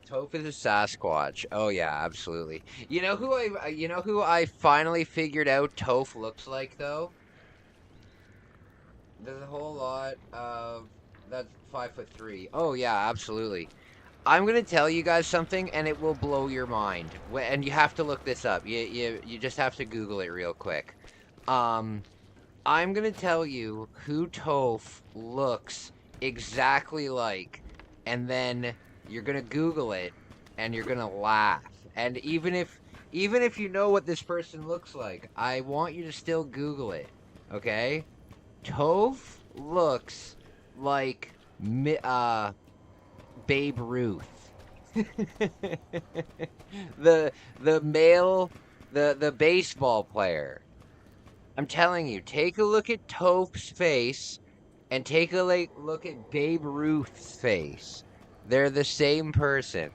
Toph is a Sasquatch. Oh yeah, absolutely. You know who I finally figured out Toph looks like though? There's a whole lot of that's 5'3". Oh yeah, absolutely. I'm gonna tell you guys something, and it will blow your mind. And you have to look this up. You just have to Google it real quick. I'm gonna tell you who Toph looks exactly like, and then you're gonna Google it, and you're gonna laugh. And even if you know what this person looks like, I want you to still Google it. Okay? Toph looks like Babe Ruth. the male, the baseball player. I'm telling you, take a look at Toph's face and take a look at Babe Ruth's face. They're the same person.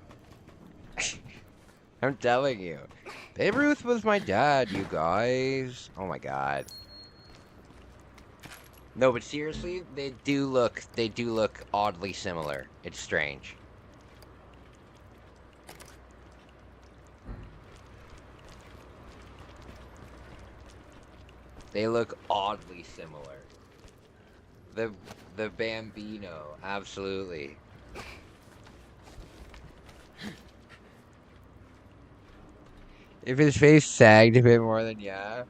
I'm telling you. Babe Ruth was my dad, you guys. Oh my god. No, but seriously, they do look oddly similar. It's strange. They look oddly similar. The Bambino, absolutely. If his face sagged a bit more than yeah.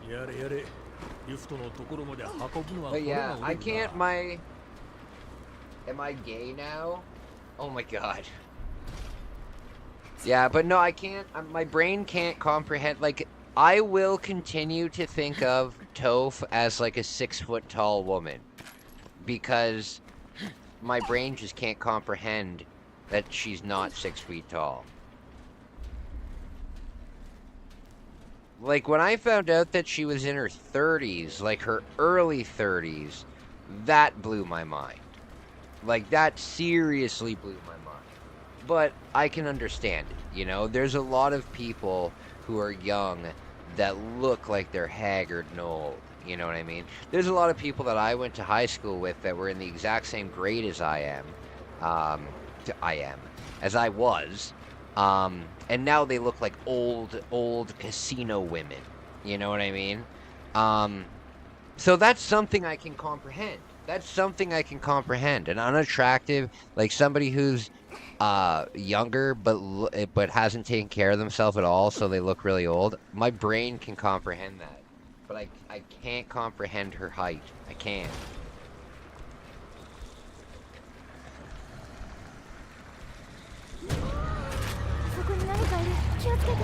やれやれ、リフトのところまで運ぶのは But yeah, I can't Am I gay now? Oh my god. Yeah, but no, I can't. My brain can't comprehend. Like, I will continue to think of Toph as like a 6-foot tall woman. Because my brain just can't comprehend that she's not 6 feet tall. Like, when I found out that she was in her 30s, like her early 30s, that blew my mind. Like, that seriously blew my mind. But I can understand it, you know? There's a lot of people who are young that look like they're haggard and old, you know what I mean? There's a lot of people that I went to high school with that were in the exact same grade as I am. As I was. And now they look like old casino women. You know what I mean? So that's something I can comprehend. That's something I can comprehend. An unattractive, like somebody who's younger but hasn't taken care of themselves at all, so they look really old. My brain can comprehend that. But I can't comprehend her height. I can't. そこに何かいる。気をつけて。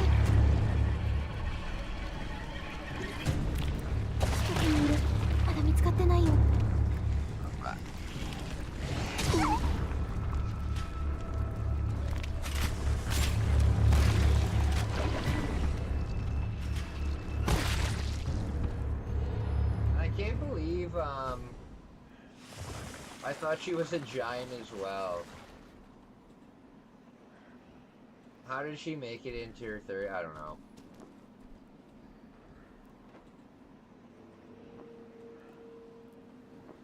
近くにいる。まだ見つかってないよ。I can't believe I thought she was a giant as well. How did she make it into her third? I don't know.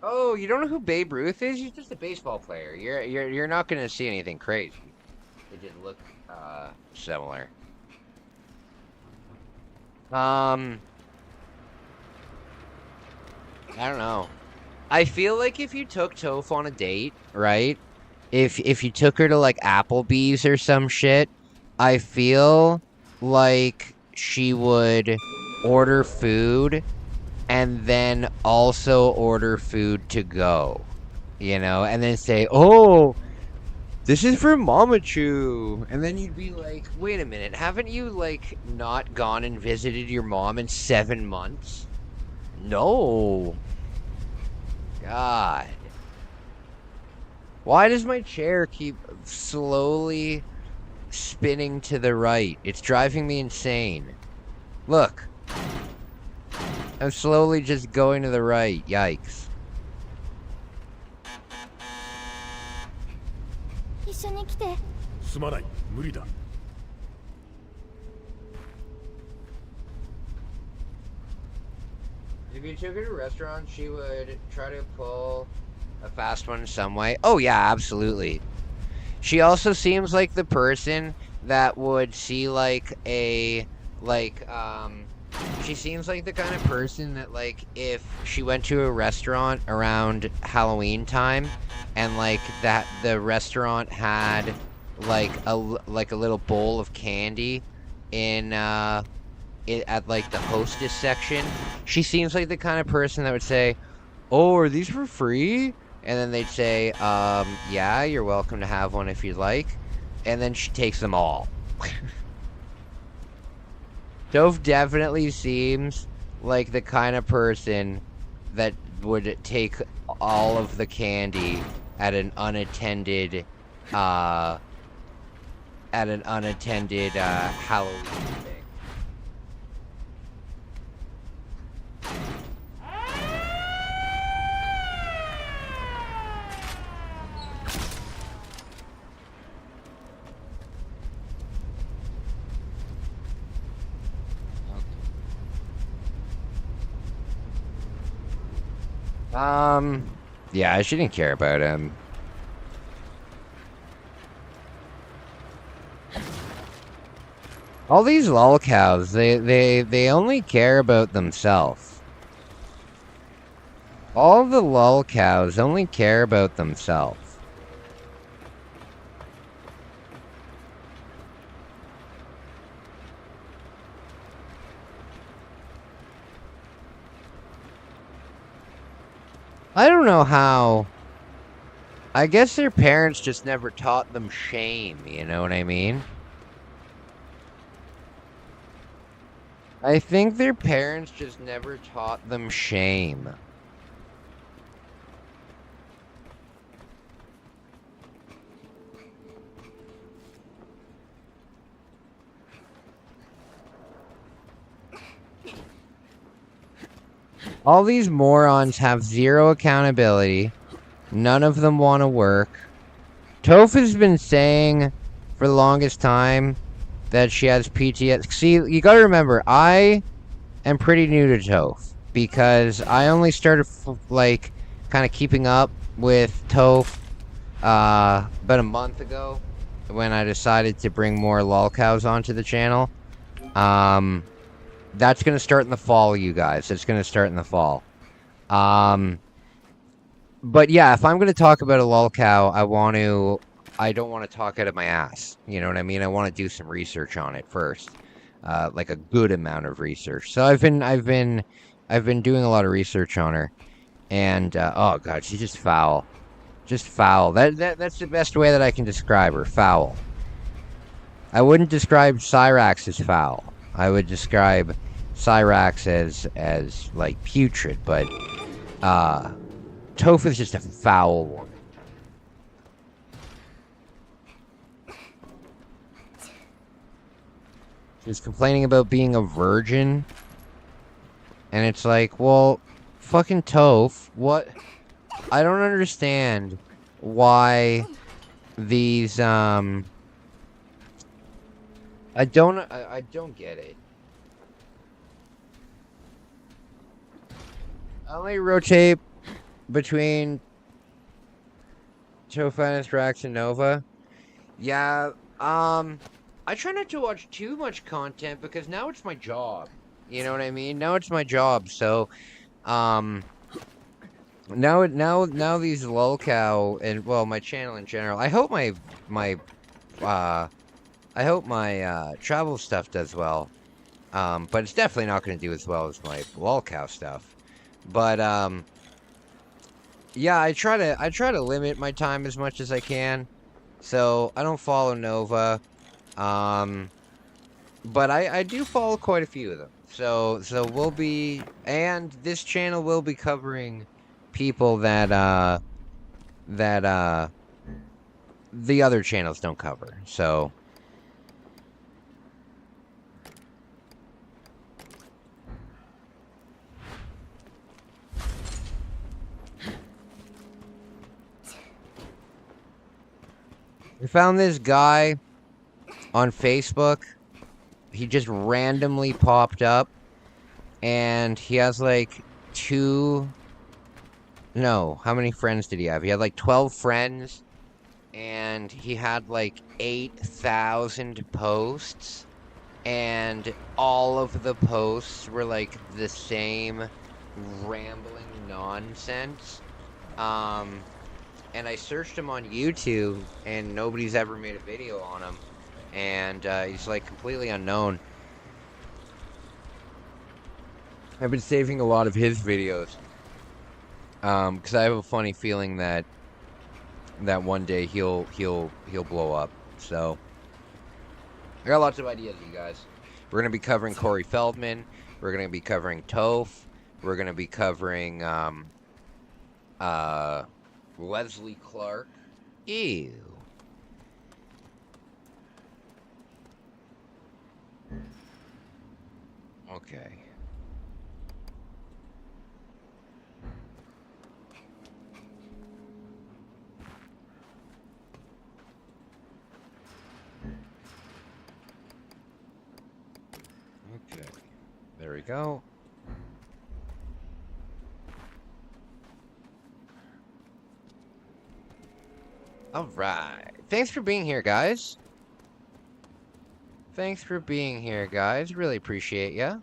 Oh, you don't know who Babe Ruth is? He's just a baseball player. You're not gonna see anything crazy. They did look similar. I don't know. I feel like if you took Toph on a date, right? If you took her to like Applebee's or some shit, I feel like she would order food and then also order food to go, you know, and then say, "Oh, this is for Mama Chew," and then you'd be like, "Wait a minute, haven't you like not gone and visited your mom in 7 months?" No. God. Why does my chair keep slowly spinning to the right? It's driving me insane. Look. I'm slowly just going to the right. Yikes. 一緒に来て。すまない、無理だ。If you took her to a restaurant, she would try to pull a fast one some way. Oh yeah, absolutely. She also seems like the person that would see like she seems like the kind of person that like if she went to a restaurant around Halloween time and like that the restaurant had like a little bowl of candy in at like the hostess section, she seems like the kind of person that would say, "Oh, are these for free?" And then they'd say, "Yeah, you're welcome to have one if you'd like." And then she takes them all. Toph definitely seems like the kind of person that would take all of the candy at an unattended Halloween thing. Yeah, she didn't care about him. All these lolcows, they only care about themselves. All the lolcows only care about themselves. I don't know how. I guess their parents just never taught them shame, you know what I mean? I think their parents just never taught them shame. All these morons have zero accountability. None of them want to work. Toph has been saying for the longest time that she has PTSD. See, you gotta remember, I am pretty new to Toph because I only started like kind of keeping up with Toph about a month ago when I decided to bring more lolcows onto the channel. That's going to start in the fall, you guys. It's going to start in the fall. But yeah, if I'm going to talk about a lolcow, I don't want to talk out of my ass. You know what I mean? I want to do some research on it first. Like a good amount of research. So I've been doing a lot of research on her. And oh god, she's just foul. Just foul. That's the best way that I can describe her. Foul. I wouldn't describe Cyrax as foul. I would describe Cyrax as like putrid, but Toph is just a foul woman. She's complaining about being a virgin, and it's like, well, fucking Toph, what? I don't understand why these I don't get it. I only rotate between Toph, Drax, and Nova. Yeah, I try not to watch too much content because now it's my job. You know what I mean? Now it's my job, so now these lolcow and well, my channel in general. I hope my travel stuff does well, but it's definitely not going to do as well as my lolcow stuff. But yeah, I try to limit my time as much as I can, so I don't follow Nova, but I do follow quite a few of them. So we'll be, and this channel will be covering people that the other channels don't cover. So. I found this guy on Facebook. He just randomly popped up, and he has like how many friends did he have? He had like 12 friends, and he had like 8,000 posts, and all of the posts were like the same rambling nonsense. And I searched him on YouTube, and nobody's ever made a video on him. And he's like completely unknown. I've been saving a lot of his videos, because I have a funny feeling that one day he'll blow up. So I got lots of ideas, you guys. We're going to be covering Corey Feldman. We're going to be covering Toph. We're going to be covering Leslie Clark. Ew. Okay. Okay. There we go. All right. Thanks for being here, guys. Thanks for being here, guys. Really appreciate ya.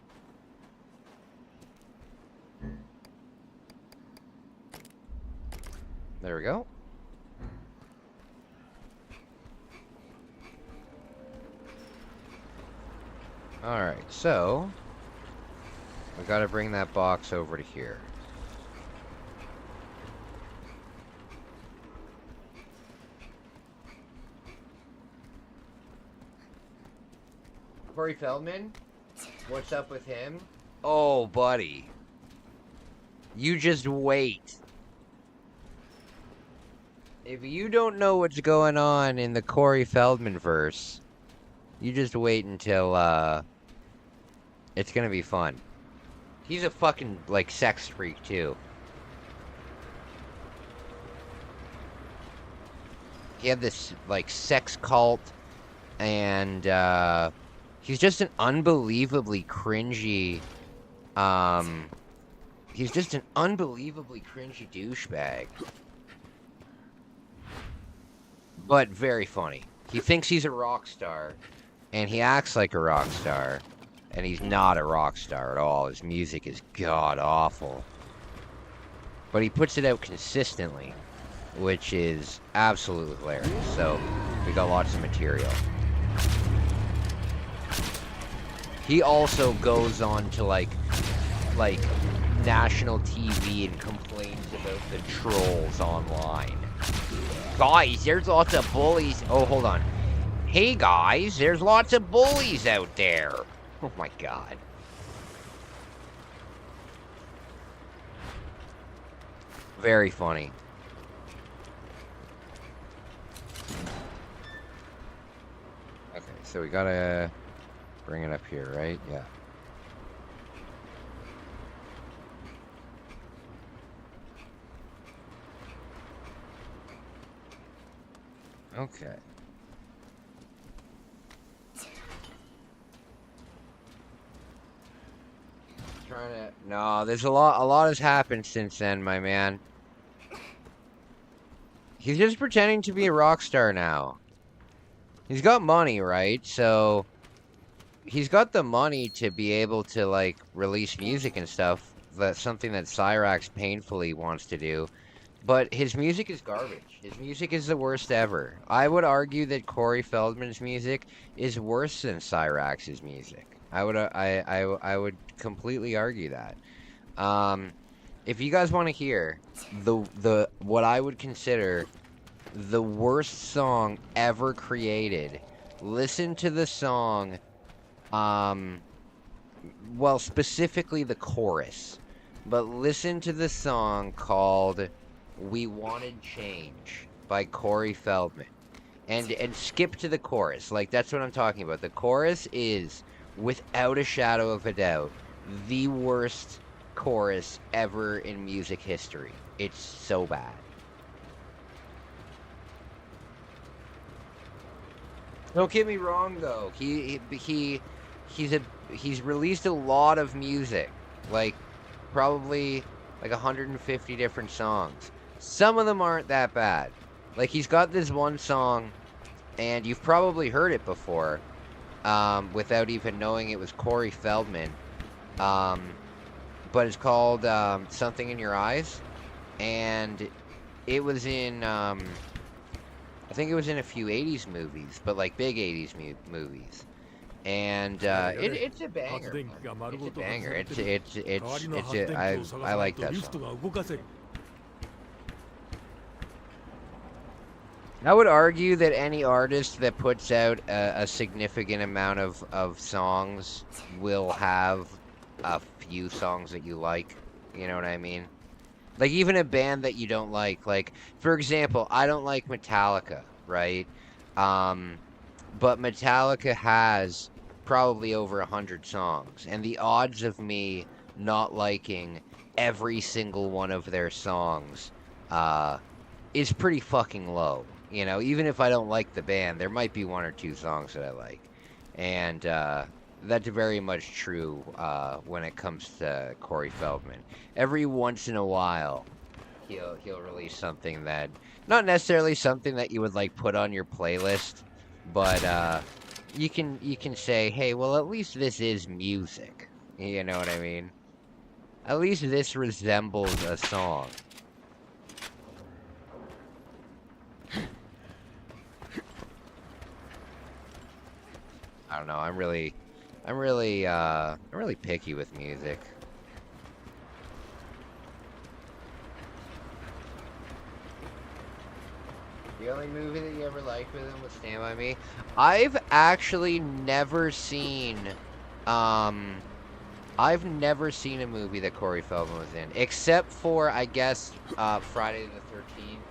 There we go. Alright, so we gotta bring that box over to here. Corey Feldman? What's up with him? Oh, buddy. You just wait. If you don't know what's going on in the Corey Feldman verse, you just wait until, it's gonna be fun. He's a fucking, like, sex freak, too. He had this, like, sex cult, and, he's just an unbelievably cringy, he's just an unbelievably cringy douchebag. But very funny. He thinks he's a rock star, and he acts like a rock star, and he's not a rock star at all. His music is god-awful. But he puts it out consistently, which is absolutely hilarious. So, we got lots of material. He also goes on to, like national TV and complains about the trolls online. Guys, there's lots of bullies. Oh, hold on. Hey, guys, there's lots of bullies out there. Oh, my God. Very funny. Okay, so we gotta bring it up here, right? Yeah. Okay. Trying to... No, there's a lot has happened since then, my man. He's just pretending to be a rock star now. He's got money, right? So he's got the money to be able to, like, release music and stuff. That's something that Cyrax painfully wants to do. But his music is garbage. His music is the worst ever. I would argue that Corey Feldman's music is worse than Cyrax's music. I would completely argue that. If you guys want to hear the what I would consider the worst song ever created, listen to the song. Well, specifically the chorus, but listen to the song called "We Wanted Change" by Corey Feldman, and skip to the chorus. Like, that's what I'm talking about. The chorus is, without a shadow of a doubt, the worst chorus ever in music history. It's so bad. Don't get me wrong, though. He's released a lot of music, like probably like 150 different songs. Some of them aren't that bad. Like, he's got this one song, and you've probably heard it before, without even knowing it was Corey Feldman. But it's called Something in Your Eyes, and it was in I think it was in a few 80s movies, but like big 80s movies. And it's a banger. It's a banger. I like that song. I would argue that any artist that puts out a significant amount of songs will have a few songs that you like. You know what I mean? Like, even a band that you don't like, for example, I don't like Metallica, right? But Metallica has probably over 100 songs, and the odds of me not liking every single one of their songs is pretty fucking low. You know, even if I don't like the band, there might be one or two songs that I like. And that's very much true when it comes to Corey Feldman. Every once in a while, he'll release something that, not necessarily something that you would like put on your playlist, but you can say, hey, well, at least this is music. You know what I mean? At least this resembles a song. I don't know. I'm really picky with music. The only movie that you ever liked with him was Stand By Me. I've actually never seen, I've never seen a movie that Corey Feldman was in, except for, I guess, Friday the 13th,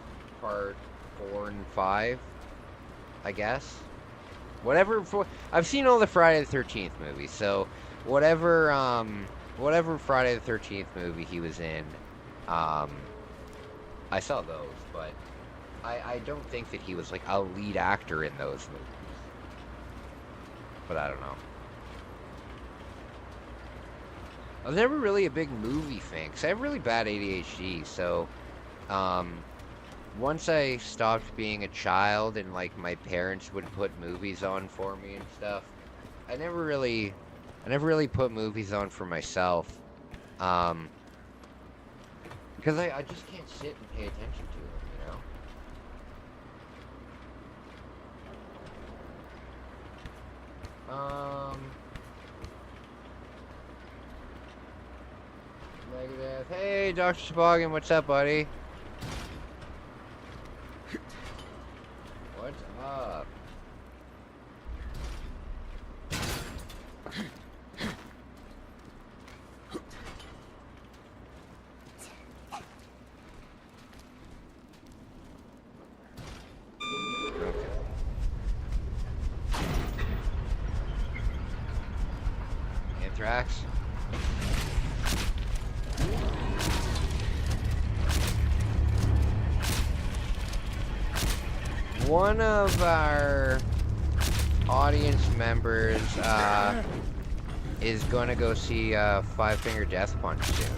part 4 and 5, I guess. Whatever, I've seen all the Friday the 13th movies, so whatever Friday the 13th movie he was in, I saw those, but I don't think that he was like a lead actor in those movies. But I don't know. I was never really a big movie fan, because I have really bad ADHD, so, once I stopped being a child and, like, my parents would put movies on for me and stuff, I never really put movies on for myself, because I just can't sit and pay attention to them, you know? Negative. Hey, Dr. Sheboggin, what's up, buddy? What's up? Anthrax? One of our audience members is going to go see Five Finger Death Punch soon.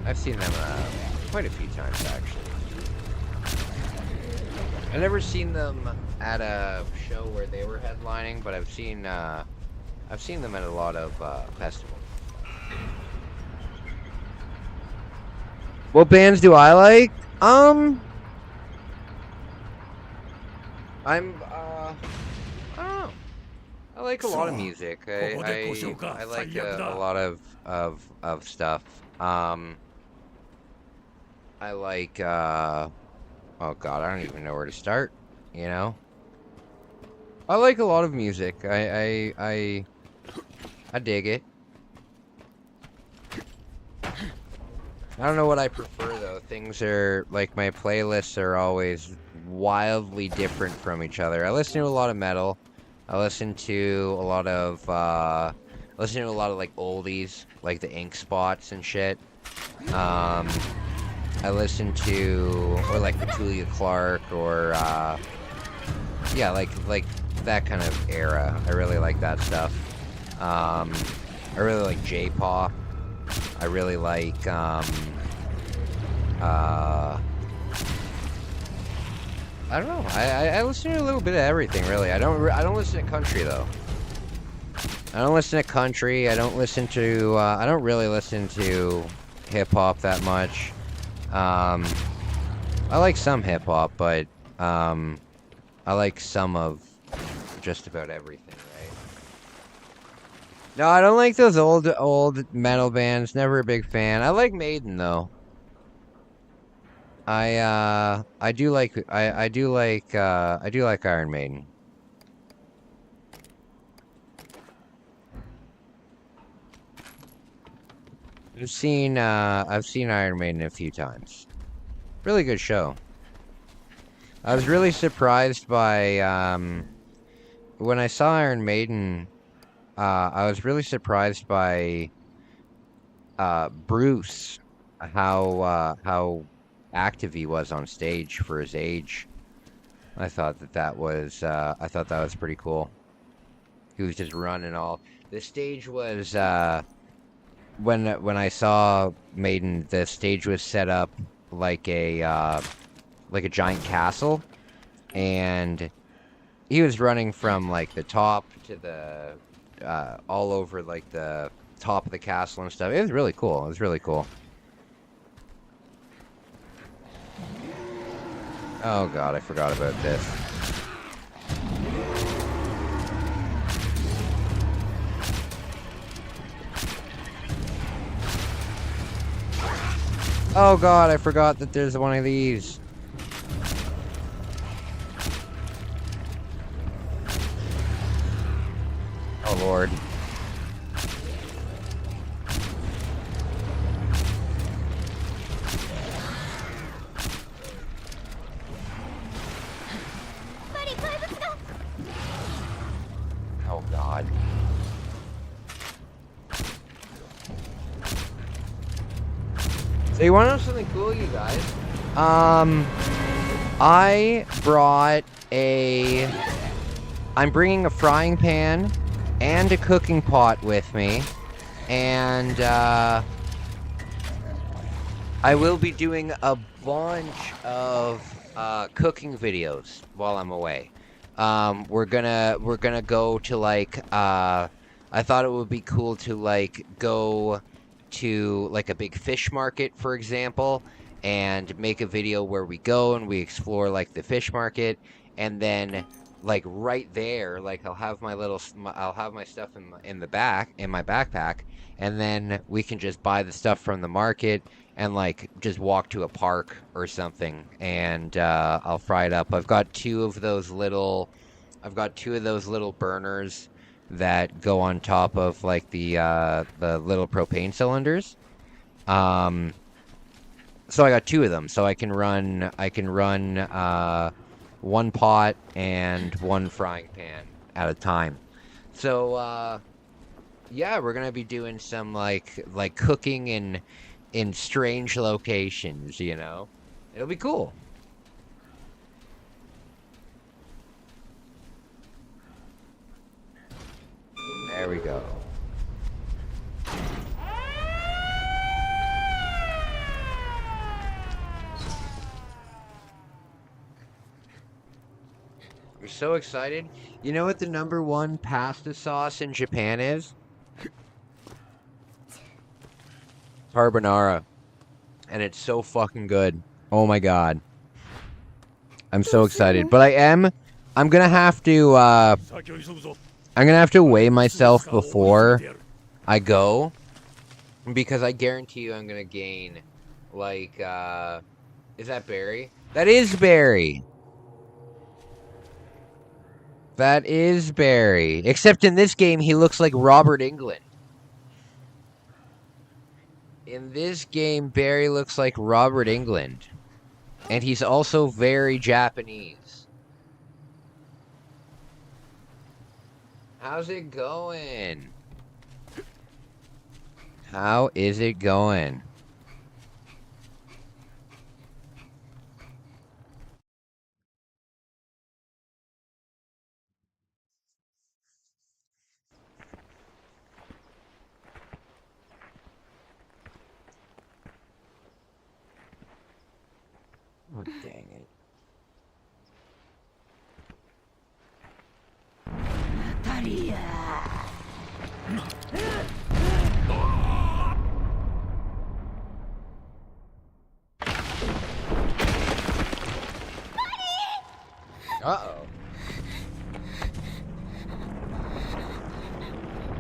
I've seen them quite a few times, actually. I've never seen them at a show where they were headlining, but I've seen them at a lot of festivals. What bands do I like? I don't know. I like a lot of music. I like a lot of stuff. I like oh god, I don't even know where to start, you know? I like a lot of music. I dig it. I don't know what I prefer though. Things are like, my playlists are always wildly different from each other. I listen to a lot of metal. I listen to a lot of like oldies, like the Ink Spots and shit. I listen to, or like Petula Clark, or yeah, like that kind of era. I really like that stuff. I really like J-pop. I really like I don't know. I listen to a little bit of everything, really. I don't listen to country though. I don't listen to country. I don't really listen to hip hop that much. I like some hip hop, but I like some of just about everything, right? No, I don't like those old metal bands. Never a big fan. I like Maiden though. I do like I do like Iron Maiden. I've seen Iron Maiden a few times. Really good show. I was really surprised by when I saw Iron Maiden. I was really surprised by Bruce, how active he was on stage for his age. I thought that was pretty cool. He was just running all. The stage was when I saw Maiden, the stage was set up like a giant castle, and he was running from like the top to the all over like the top of the castle and stuff. It was really cool. It was really cool. Oh god, I forgot about this. Oh god, I forgot that there's one of these. Oh lord. Oh god. So you want to know something cool, you guys? I'm bringing a frying pan and a cooking pot with me, and I will be doing a bunch of cooking videos while I'm away. We're gonna go to like I thought it would be cool to like go to like a big fish market, for example, and make a video where we go and we explore like the fish market, and then like right there, like I'll have my stuff in my backpack, and then we can just buy the stuff from the market and like just walk to a park or something, and I'll fry it up. I've got two of those little burners that go on top of like the little propane cylinders. So I got two of them, so I can run one pot and one frying pan at a time. So yeah, we're gonna be doing some like cooking in strange locations, you know. It'll be cool. There we go. We're so excited. You know what the #1 pasta sauce in Japan is? Carbonara. And it's so fucking good. Oh my god. I'm so excited. But I'm gonna have to weigh myself before I go, because I guarantee you I'm gonna gain like is that Barry? That is Barry. That is Barry. Except in this game he looks like Robert Englund. In this game Barry looks like Robert Englund. And he's also very Japanese. How's it going? How is it going? Oh, dang it. Natalia! Uh-oh.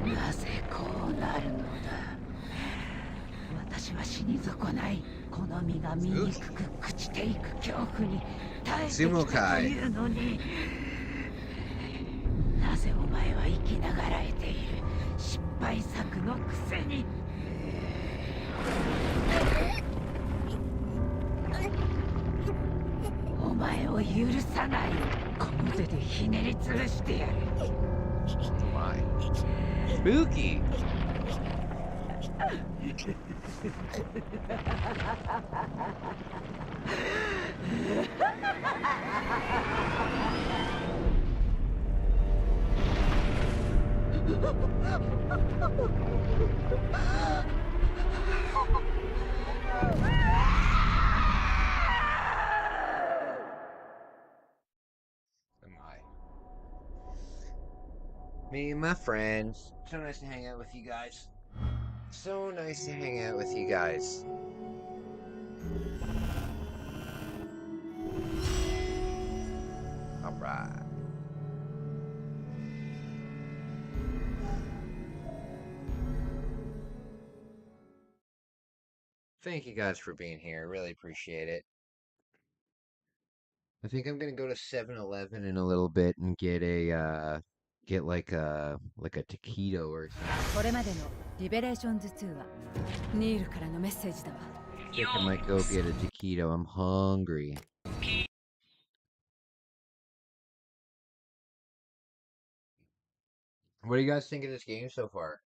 なぜこうなるのだ。私は死に損ない。好みが醜く朽ちていく恐怖に耐えてきたと Sumokai. いうのに、なぜお前は生きながらえている。失敗作のくせに。お前を許さない。この手でひねり潰してやる。My. Spooky. Me and my friends. So nice to hang out with you guys. So nice to hang out with you guys. Alright. Thank you guys for being here. I really appreciate it. I think I'm gonna go to 7-Eleven in a little bit and get a get like a taquito or something. これまでのリベレーションズ2はニールからのメッセージだわ。 I think I might go get a taquito. I'm hungry. What do you guys think of this game so far?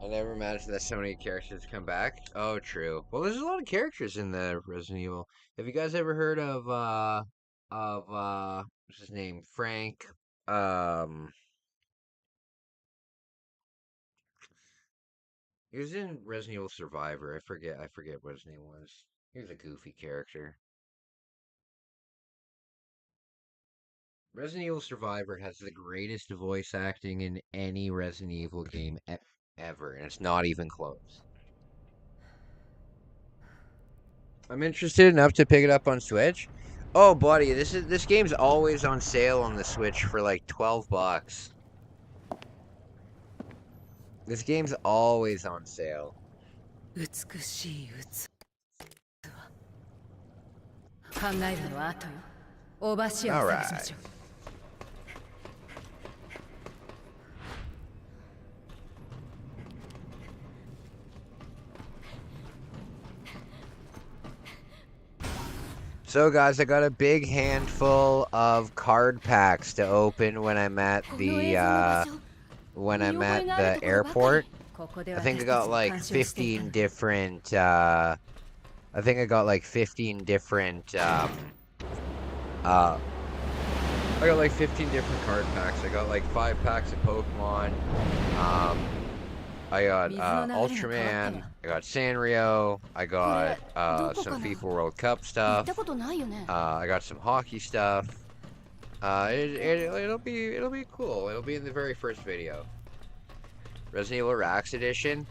I never imagined that so many characters come back. Oh, true. Well, there's a lot of characters in the Resident Evil. Have you guys ever heard of what's his name? Frank. He was in Resident Evil Survivor. I forget what his name was. He was a goofy character. Resident Evil Survivor has the greatest voice acting in any Resident Evil game ever, and it's not even close. I'm interested enough to pick it up on Switch. Oh, buddy, this game's always on sale on the Switch for like $12. This game's always on sale. 美しい器。考えるのは後よ。オーバーシアを探しましょう。So guys, I got a big handful of card packs to open when I'm at the airport. I think I got like 15 different I think I got like 15 different I got like 15 different card packs. I got like 5 packs of Pokemon. I got Ultraman, I got Sanrio, I got some FIFA World Cup stuff, I got some hockey stuff. It'll be cool. It'll be in the very first video. Resident Evil Rax Edition.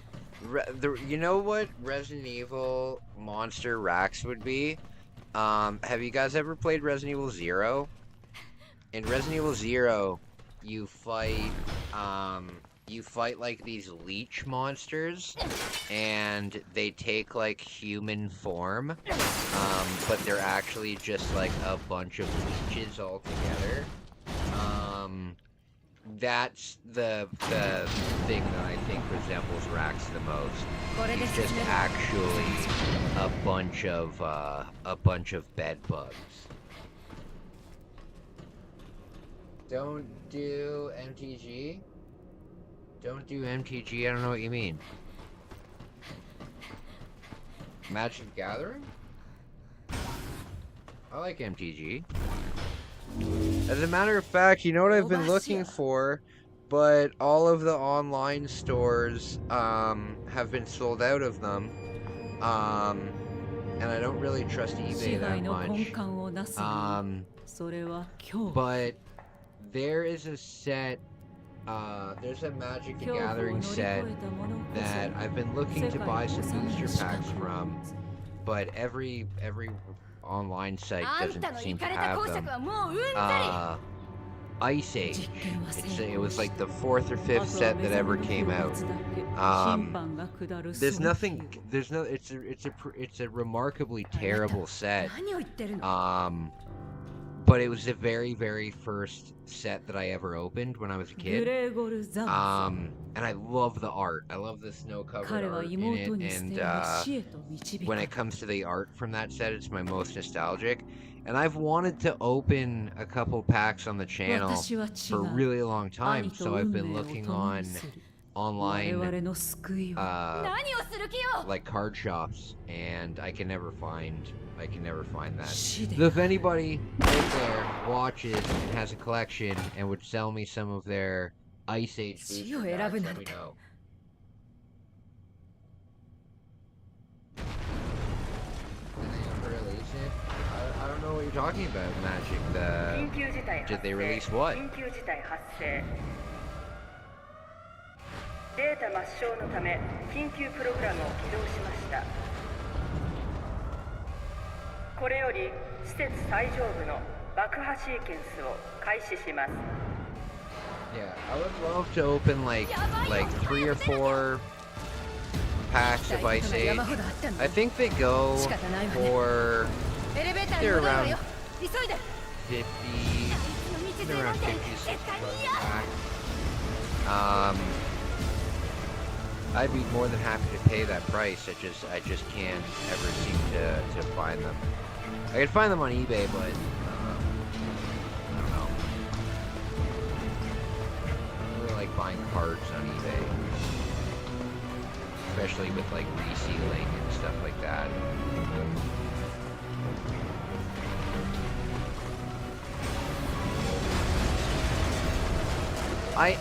You know what Resident Evil Monster Rax would be? Have you guys ever played Resident Evil 0? In Resident Evil 0, you fight like these leech monsters, and they take like human form, but they're actually just like a bunch of leeches all together. That's the thing that I think resembles Rax the most. It's just actually a bunch of bed bugs. Don't do MTG? Don't do MTG? I don't know what you mean. Magic the Gathering? I like MTG. As a matter of fact, you know what I've been looking for, but all of the online stores have been sold out of them. And I don't really trust eBay that much. But there is a set, there's a Magic the Gathering set that I've been looking to buy some booster packs from, but every online site doesn't seem to have them. Ice Age. It was like the 4th or 5th set that ever came out. There's nothing. There's no. It's a remarkably terrible set. But it was the very, very first set that I ever opened when I was a kid. And I love the art. I love the snow-covered art in it. And when it comes to the art from that set, it's my most nostalgic. And I've wanted to open a couple packs on the channel for a really long time. So I've been looking online like card shops, and I can never find that. So if anybody out there watches and has a collection and would sell me some of their Ice Age booster packs, let me know. Did they ever release it? I don't know what you're talking about, Magic. Did they release what? データ抹消のため緊急プログラムを起動しました。これより施設最上部の爆破シーケンスを開始します。 Yeah, I would love to open like 3 or 4 packs of Ice Age. I think they go for they're around 50, they're around 50, 60 bucks a pack. I'd be more than happy to pay that price. I just can't ever seem to find them. I can find them on eBay, but I don't know. I really like buying cards on eBay, especially with like resealing and stuff like that. I am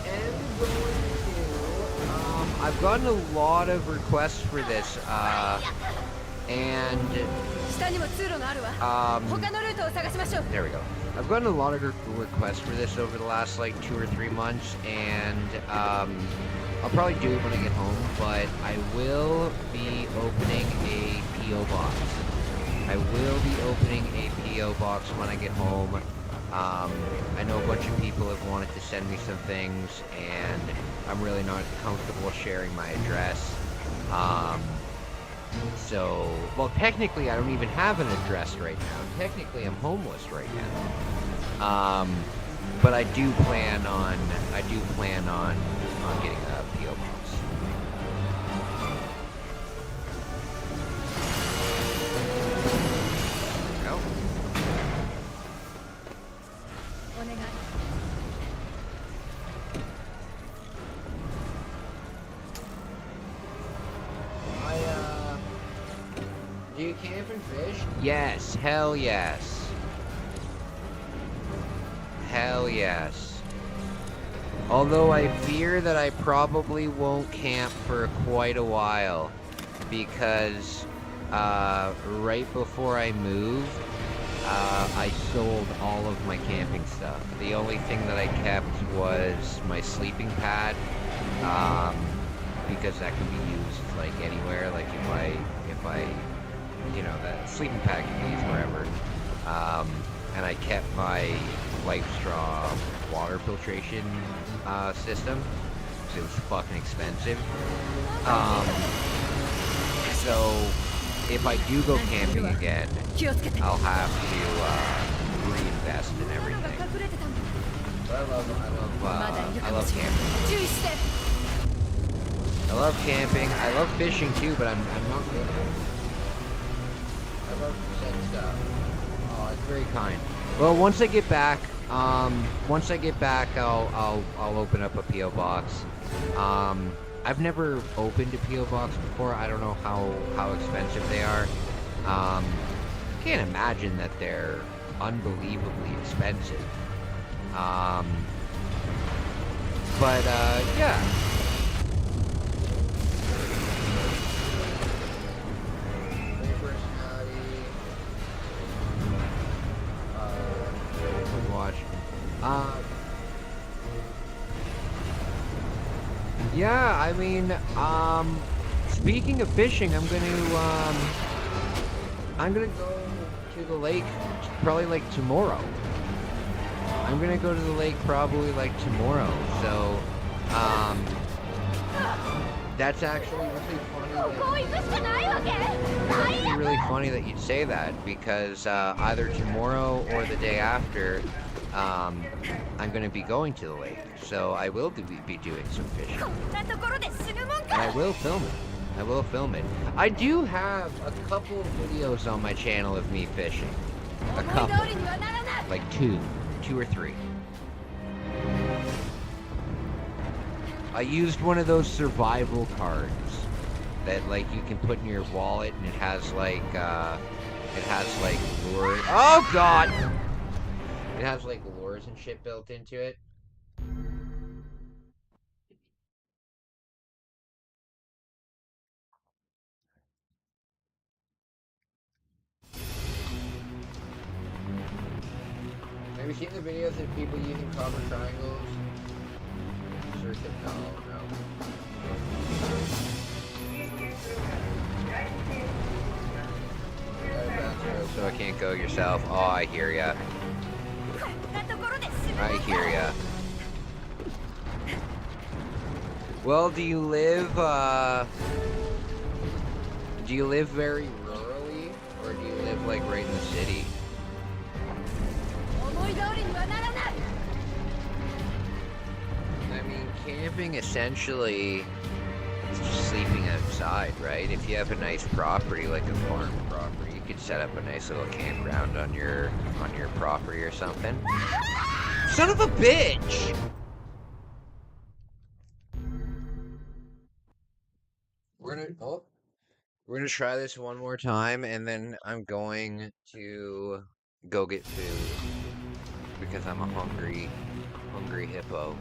going to. I've gotten a lot of requests for this, and there we go. I've gotten a lot of requests for this over the last like 2 or 3 months, and I'll probably do it when I get home, but I will be opening a P.O. box. I will be opening a P.O. box when I get home. I know a bunch of people have wanted to send me some things, and I'm really not comfortable sharing my address. So, well, technically I don't even have an address right now. Technically I'm homeless right now. But I do plan on getting a P.O. box. Do you camp and fish? Yes, hell yes. Hell yes. Although I fear that I probably won't camp for quite a while, because right before I moved, I sold all of my camping stuff. The only thing that I kept was my sleeping pad, because that can be used like anywhere. Like if I you know, the sleeping pad can be used wherever. And I kept my Life Straw water filtration system, because it was fucking expensive. So if I do go camping again, I'll have to reinvest in everything. But I love camping. I love camping. I love fishing too, but I'm not good at it. I love setting stuff. Oh, it's very kind. Well, once I get back, I'll open up a P.O. box. I've never opened a P.O. box before. I don't know how expensive they are. Can't imagine that they're unbelievably expensive. But yeah. Yeah, I mean, speaking of fishing, I'm gonna go to the lake probably like tomorrow. I'm gonna go to the lake probably like tomorrow. So, that's actually really funny that you'd say that, because either tomorrow or the day after, I'm going to be going to the lake. So I will be doing some fishing. And I will film it. I will film it. I do have a couple of videos on my channel of me fishing. A couple. Like two or three. I used one of those survival cards that like you can put in your wallet, and it has like lures. Oh god! It has like lures and shit built into it. Have you seen the videos of people using copper triangles? Search it. No. So I can't go yourself. Oh, I hear ya. I hear ya. Well, do you live very rurally, or do you live like right in the city? I mean, camping essentially is just sleeping outside, right? If you have a nice property, like a farm property, you could set up a nice little campground on your property or something. Son of a bitch! We're gonna try this one more time, and then I'm going to go get food because I'm a hungry hippo.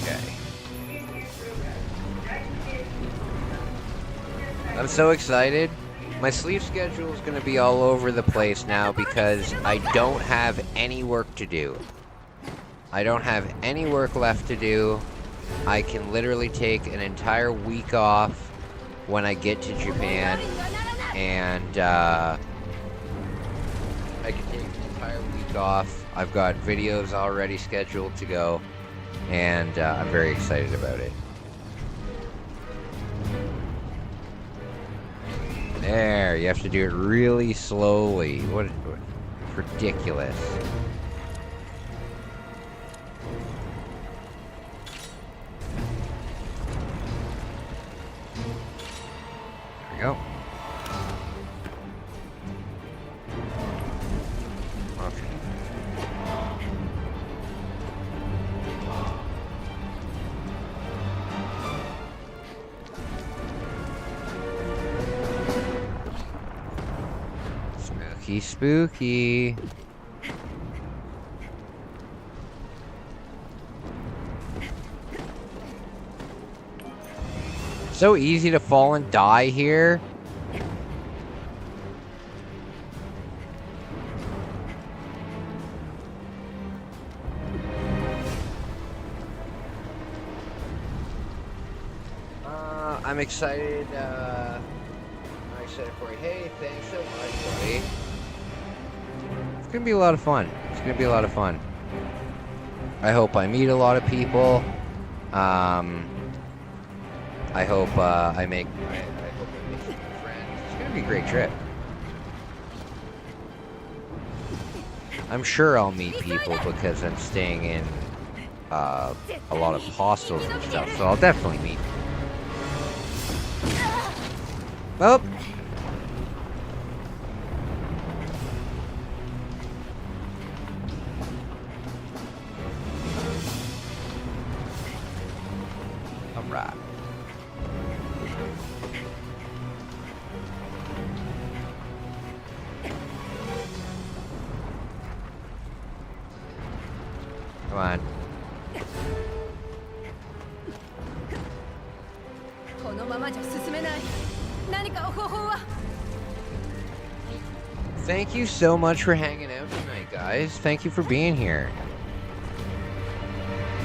Okay. I'm so excited. My sleep schedule is going to be all over the place now because I don't have any work to do. I don't have any work left to do. I can literally take an entire week off when I get to Japan, and I can take an entire week off. I've got videos already scheduled to go, and I'm very excited about it. There, you have to do it really slowly. What ridiculous. There we go. Okay. Spooky, spooky. So easy to fall and die here. I'm excited. I'm excited for you. Hey, thanks so much, buddy. It's gonna be a lot of fun. It's gonna be a lot of fun. I hope I meet a lot of people. I hope I make some new friends. It's gonna be a great trip. I'm sure I'll meet people because I'm staying in a lot of hostels and stuff, so I'll definitely meet. Oh. All right. Come on. Thank you so much for hanging out tonight, guys. Thank you for being here.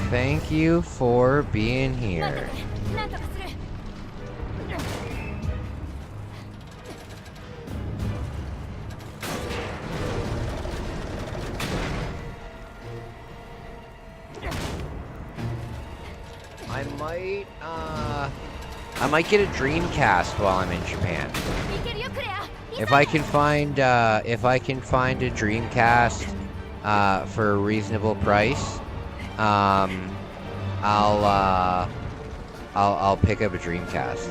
Thank you for being here. might get a Dreamcast while I'm in Japan. If I can find a Dreamcast for a reasonable price, I'll pick up a Dreamcast.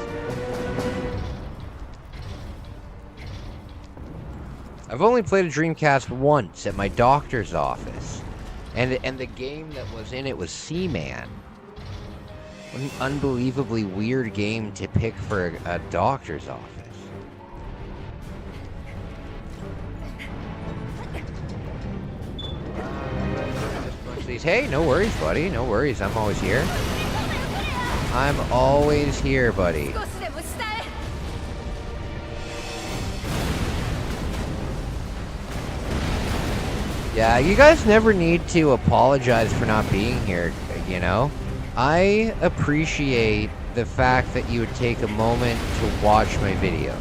I've only played a Dreamcast once at my doctor's office, and the game that was in it was Seaman. What an unbelievably weird game to pick for a doctor's office. Hey, no worries, buddy. No worries. I'm always here. I'm always here, buddy. Yeah, you guys never need to apologize for not being here, you know? I appreciate the fact that you would take a moment to watch my video.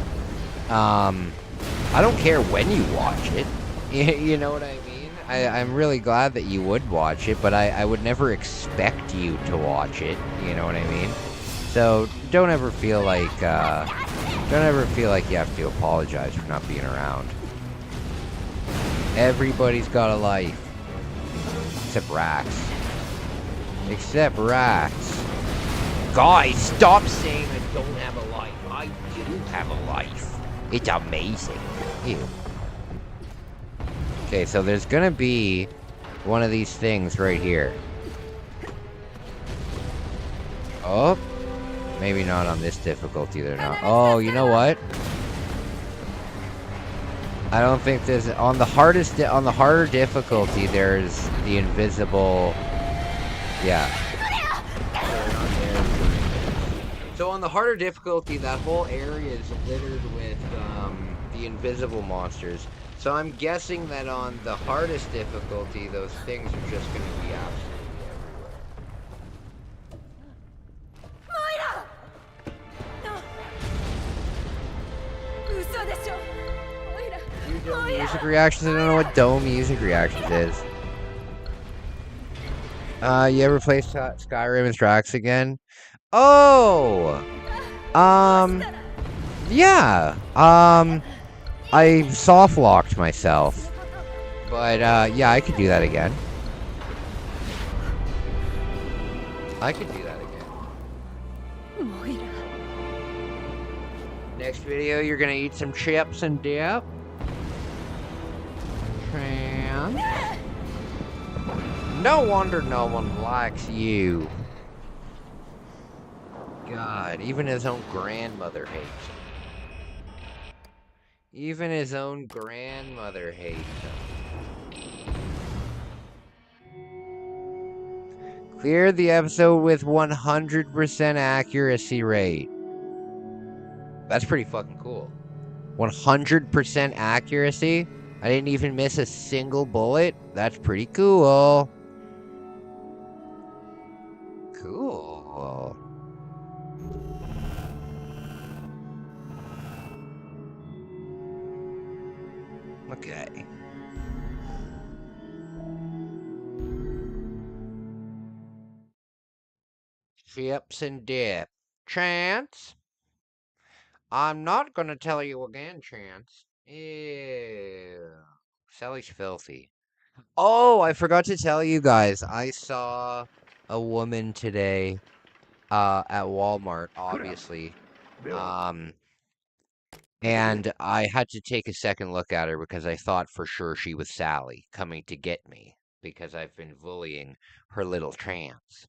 I don't care when you watch it. You know what I mean? I'm really glad that you would watch it, but I would never expect you to watch it. You know what I mean? So don't ever feel like you have to apologize for not being around. Everybody's got a life, except Rax. Except Rax. Guys, stop saying I don't have a life. I do have a life. It's amazing. Ew. Okay, so there's gonna be one of these things right here. Oh, maybe not on this difficulty. They're not. Oh, you know what? I don't think there's on the harder difficulty. There's the invisible. Yeah. So on the harder difficulty, that whole area is littered with the invisible monsters. So I'm guessing that on the hardest difficulty, those things are just going to be absolutely everywhere. You do music reactions? I don't know what Dome music reactions is. You ever play Skyrim and Strax again? Oh! Yeah. I soft-locked myself. But, yeah, I could do that again. I could do that again. Next video, you're gonna eat some chips and dip. No wonder no one likes you. God, even his own grandmother hates him. Even his own grandmother hates him. Clear the episode with 100% accuracy rate. That's pretty fucking cool. 100% accuracy? I didn't even miss a single bullet? That's pretty cool. Cool. Okay. Chips and dip. Chance? I'm not gonna tell you again, Chance. Ew. Sally's filthy. Oh, I forgot to tell you guys. I saw a woman today at Walmart, obviously. And I had to take a second look at her because I thought for sure she was Sally coming to get me because I've been bullying her little Chance.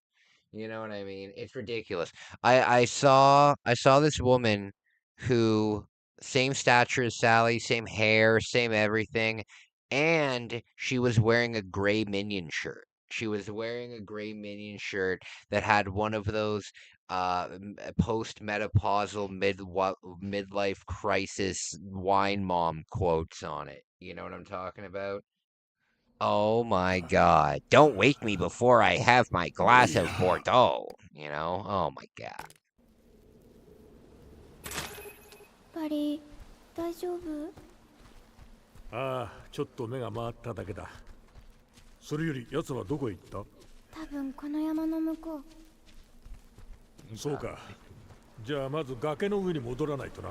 You know what I mean? It's ridiculous. I saw this woman who same stature as Sally, same hair, same everything, and she was wearing a gray Minion shirt. She was wearing a gray Minion shirt that had one of those post-menopausal midlife crisis wine mom quotes on it. You know what I'm talking about? Oh my God. Don't wake me before I have my glass of Bordeaux. You know? Oh my God. バリー、大丈夫？ああ、ちょっと目が回っただけだ。それより奴はどこへ行った？多分この山の向こう。そうか。じゃあまず崖の上に戻らないとな。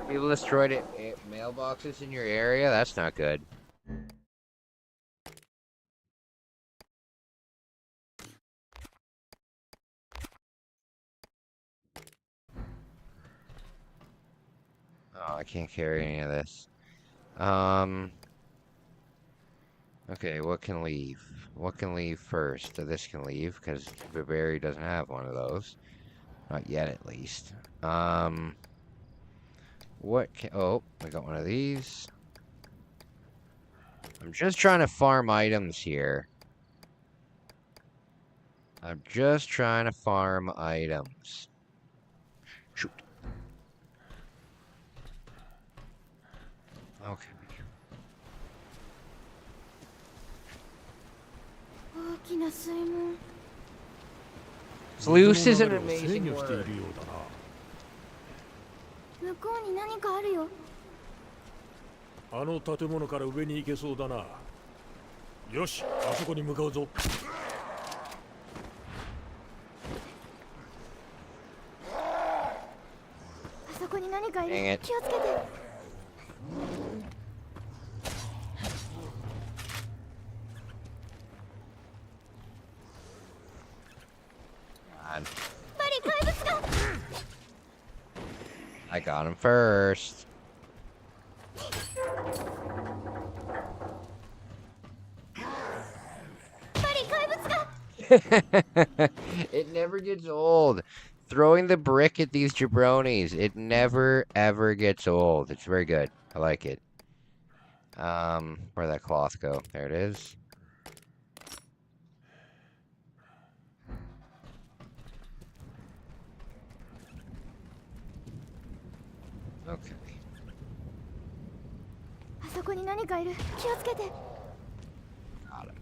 People destroyed mailboxes in your area? That's not good. Oh, I can't carry any of this. Okay, what can leave? What can leave first? So this can leave, because Barry doesn't have one of those. Not yet, at least. What can... Oh, I got one of these. I'm just trying to farm items here. I'm just trying to farm items. Shoot. Okay. 大きな水門。 Sluice is an amazing word. 向こうに何かあるよ。あの建物から上に行けそうだな。よし、あそこに向かうぞ。あそこに何かいる。 Dang it. 気をつけて。 バリ、怪物が。 I got him first. It never gets old. Throwing the brick at these jabronis, it never ever gets old. It's very good. I like it. Where'd that cloth go? There it is. Okay. あそこに何かいる。気をつけて。 Got it.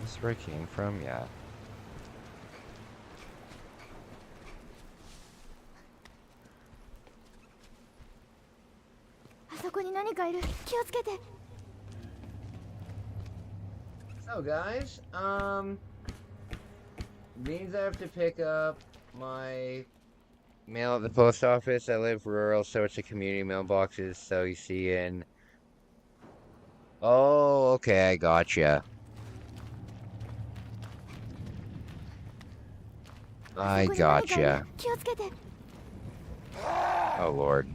This is where it came from, yeah. あそこに何かいる。気をつけて。 So guys, means I have to pick up my mail at the post office. I live rural, so it's a community mailboxes. So you see in... Oh, okay, I gotcha. I gotcha. Oh lord.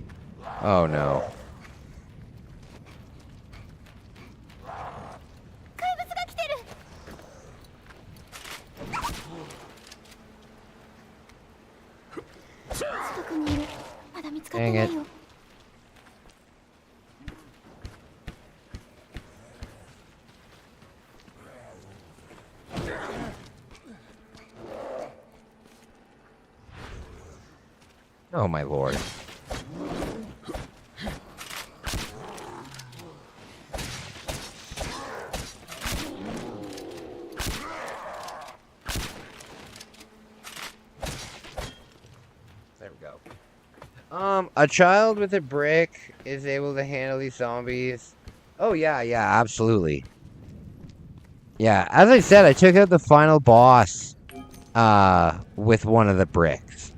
Oh no. Dang it. Oh my lord. There we go. A child with a brick is able to handle these zombies. Oh yeah, yeah, absolutely. Yeah, as I said, I took out the final boss with one of the bricks.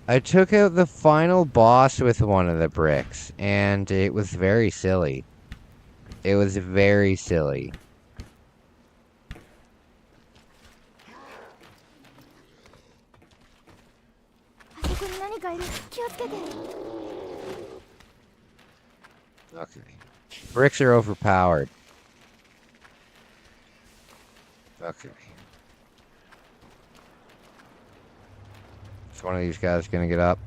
I took out the final boss with one of the bricks, and it was very silly. It was very silly. Okay. Bricks are overpowered. Okay. Is one of these guys gonna get up?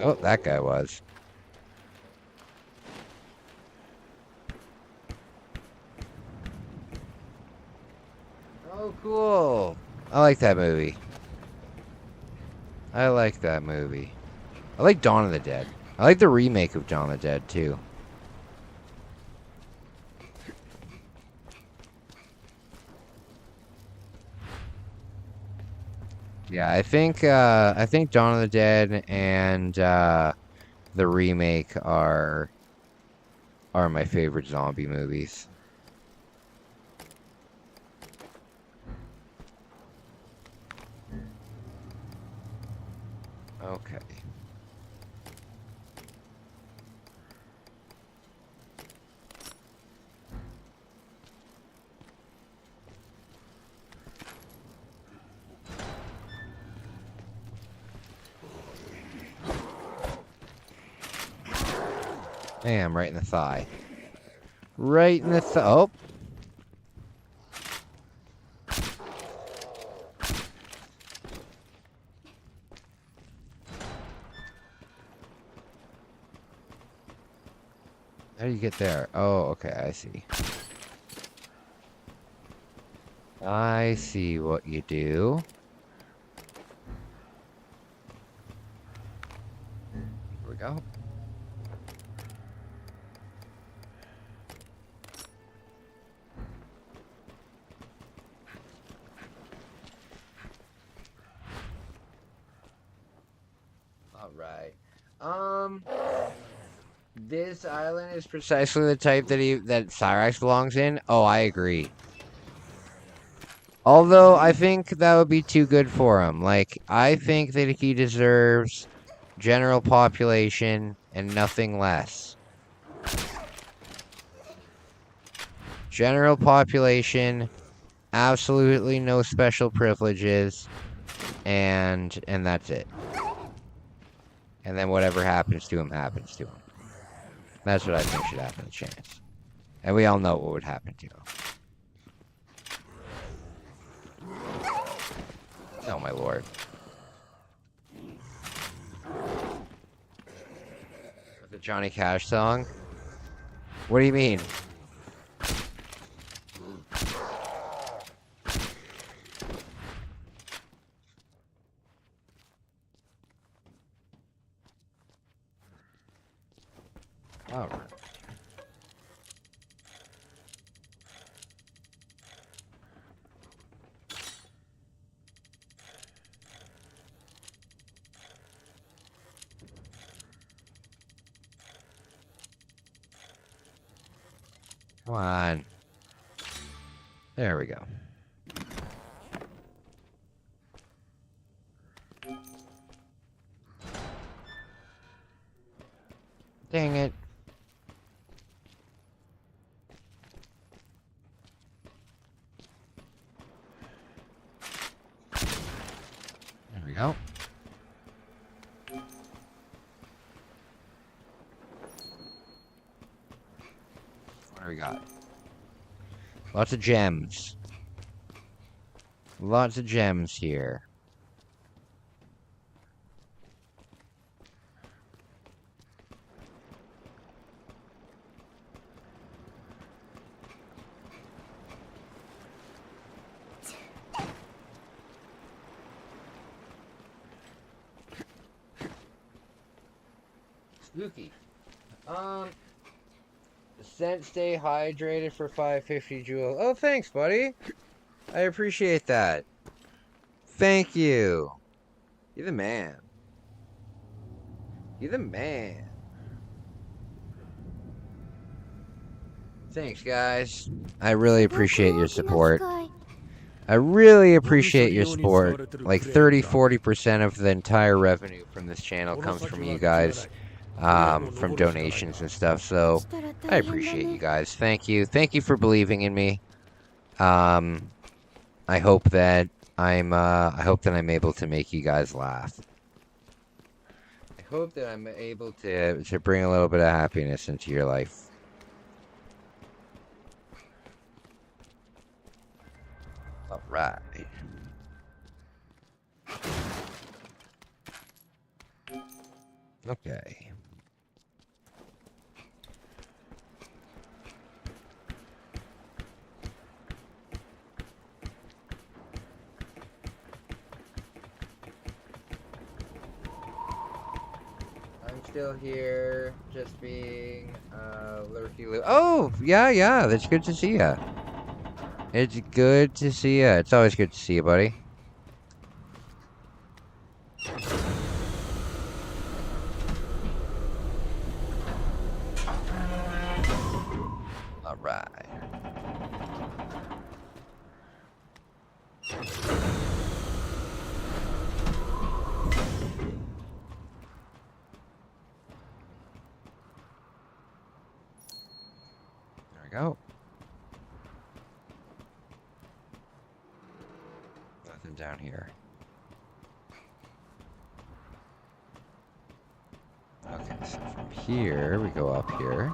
Oh, that guy was. Oh, cool. I like that movie. I like that movie. I like Dawn of the Dead. I like the remake of Dawn of the Dead, too. Yeah, I think Dawn of the Dead and the remake are my favorite zombie movies. Okay. Bam, right in the thigh. Right in the oh. How do you get there? Oh, okay, I see. I see what you do. Here we go. All right. This island is precisely the type that Cyrax belongs in. Oh, I agree. Although I think that would be too good for him. Like, I think that he deserves general population and nothing less. General population, absolutely no special privileges, and that's it. And then whatever happens to him, happens to him. That's what I think should happen to Chance. And we all know what would happen to him. Oh my lord. The Johnny Cash song? What do you mean? All right. Come on. There we go. Dang it. There we go. What do we got? Lots of gems. Lots of gems here. Spooky. Scent stay hydrated for 550 joules. Oh, thanks, buddy. I appreciate that. Thank you. You're the man. You're the man. Thanks, guys. I really appreciate your support. I really appreciate your support. Like 30-40% of the entire revenue from this channel comes from you guys. From donations and stuff, so I appreciate you guys. Thank you. Thank you for believing in me. I hope that I'm able to make you guys laugh. I hope that I'm able to bring a little bit of happiness into your life. All right. Okay. Still here, just being lurky. Oh, yeah, that's good to see ya. It's good to see ya. It's always good to see you, buddy. nothing down here. Okay, so from here, we go up here.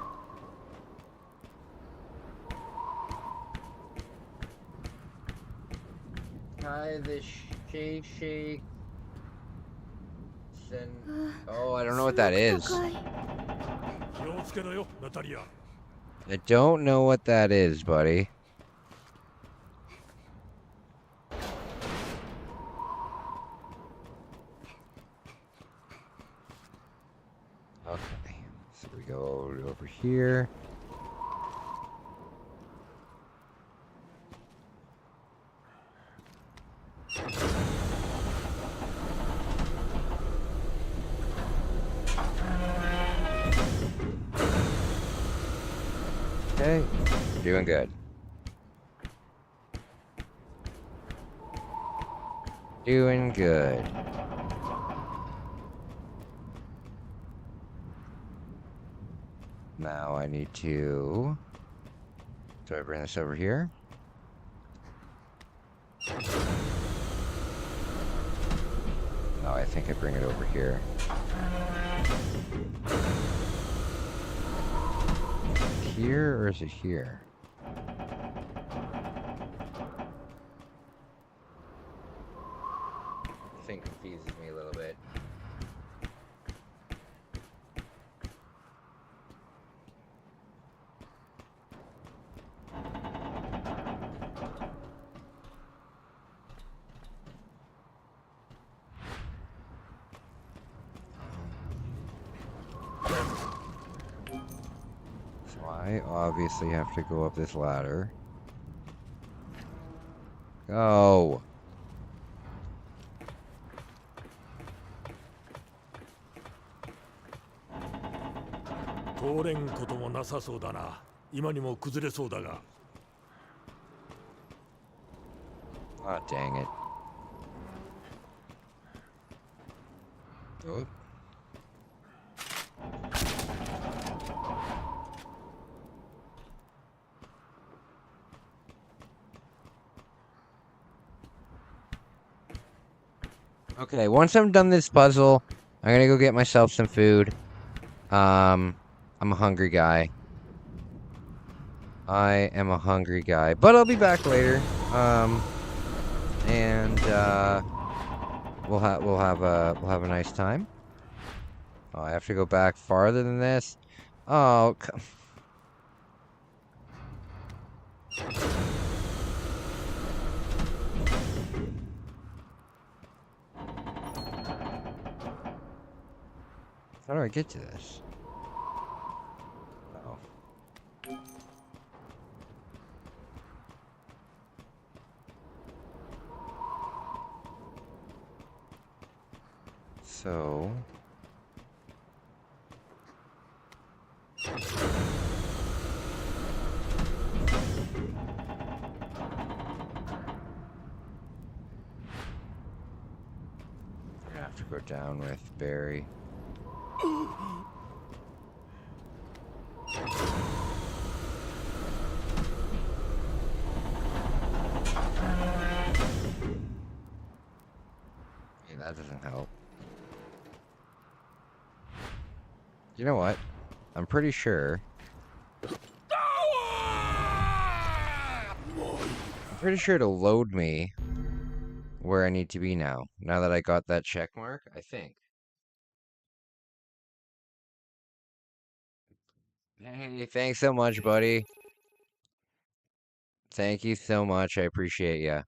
Hi, the shake. Oh, I don't know what that is. I don't know what that is, buddy. Okay, so we go over here. Okay, doing good. Doing good. Now I need to... Do I bring this over here? No, I think I bring it over here. Here, or is it here? I think confuses me a little bit. I obviously have to go up this ladder. Go! Ah, dang it. Oh. Okay, once I'm done this puzzle, I'm gonna go get myself some food. I'm a hungry guy. I am a hungry guy, but I'll be back later. And we'll have a nice time. Oh, I have to go back farther than this. Oh, how do I get to this? Oh. So... I have to go down with Barry. Okay, that doesn't help. You know what? I'm pretty sure. I'm pretty sure to load me where I need to be now. Now that I got that check mark, I think. Hey, thanks so much, buddy. Thank you so much. I appreciate ya.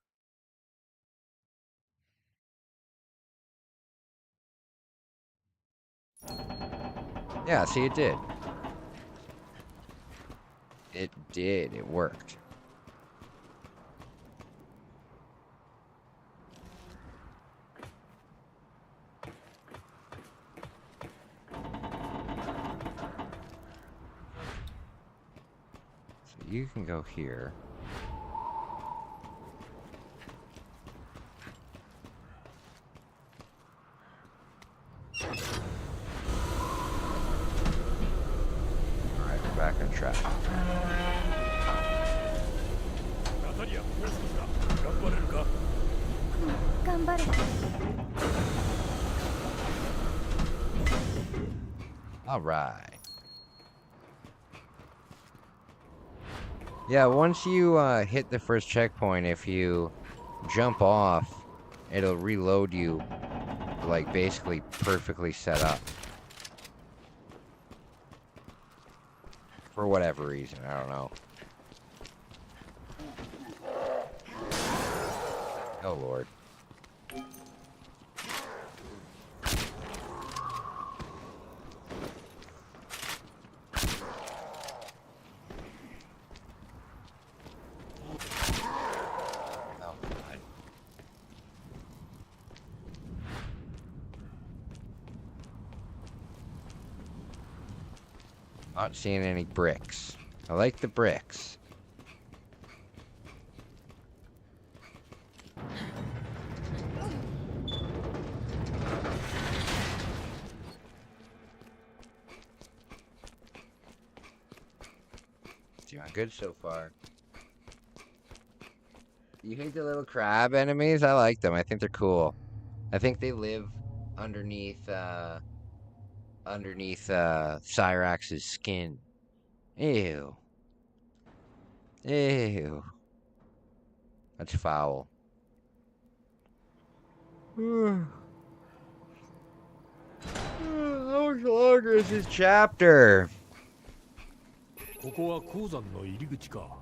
Yeah, see, it did. It did. It worked. So you can go here. Alright, we're back on track. 頑張る。 All right. Yeah, once you hit the first checkpoint, if you jump off, it'll reload you, like, basically perfectly set up. For whatever reason, I don't know. Oh, Lord. Not seeing any bricks. I like the bricks. Doing good so far. You hate the little crab enemies? I like them. I think they're cool. I think they live underneath Cyrax's skin. Ew. Ew. That's foul. How much longer is this chapter? ここは鉱山の入り口か。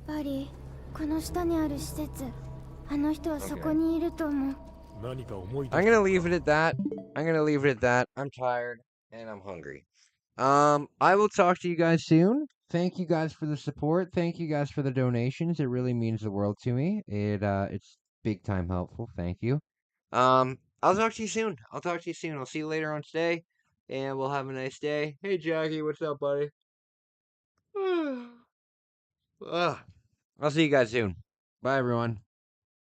バリー、この下にある施設、あの人はそこにいると思う。何か思い出 I'm gonna leave it at that. I'm gonna leave it at that. I'm tired and I'm hungry. I will talk to you guys soon. Thank you guys for the support. Thank you guys for the donations. It really means the world to me. It's big time helpful. Thank you. I'll talk to you soon. I'll see you later on today, and we'll have a nice day. Hey Jackie, what's up, buddy? I'll see you guys soon. Bye everyone.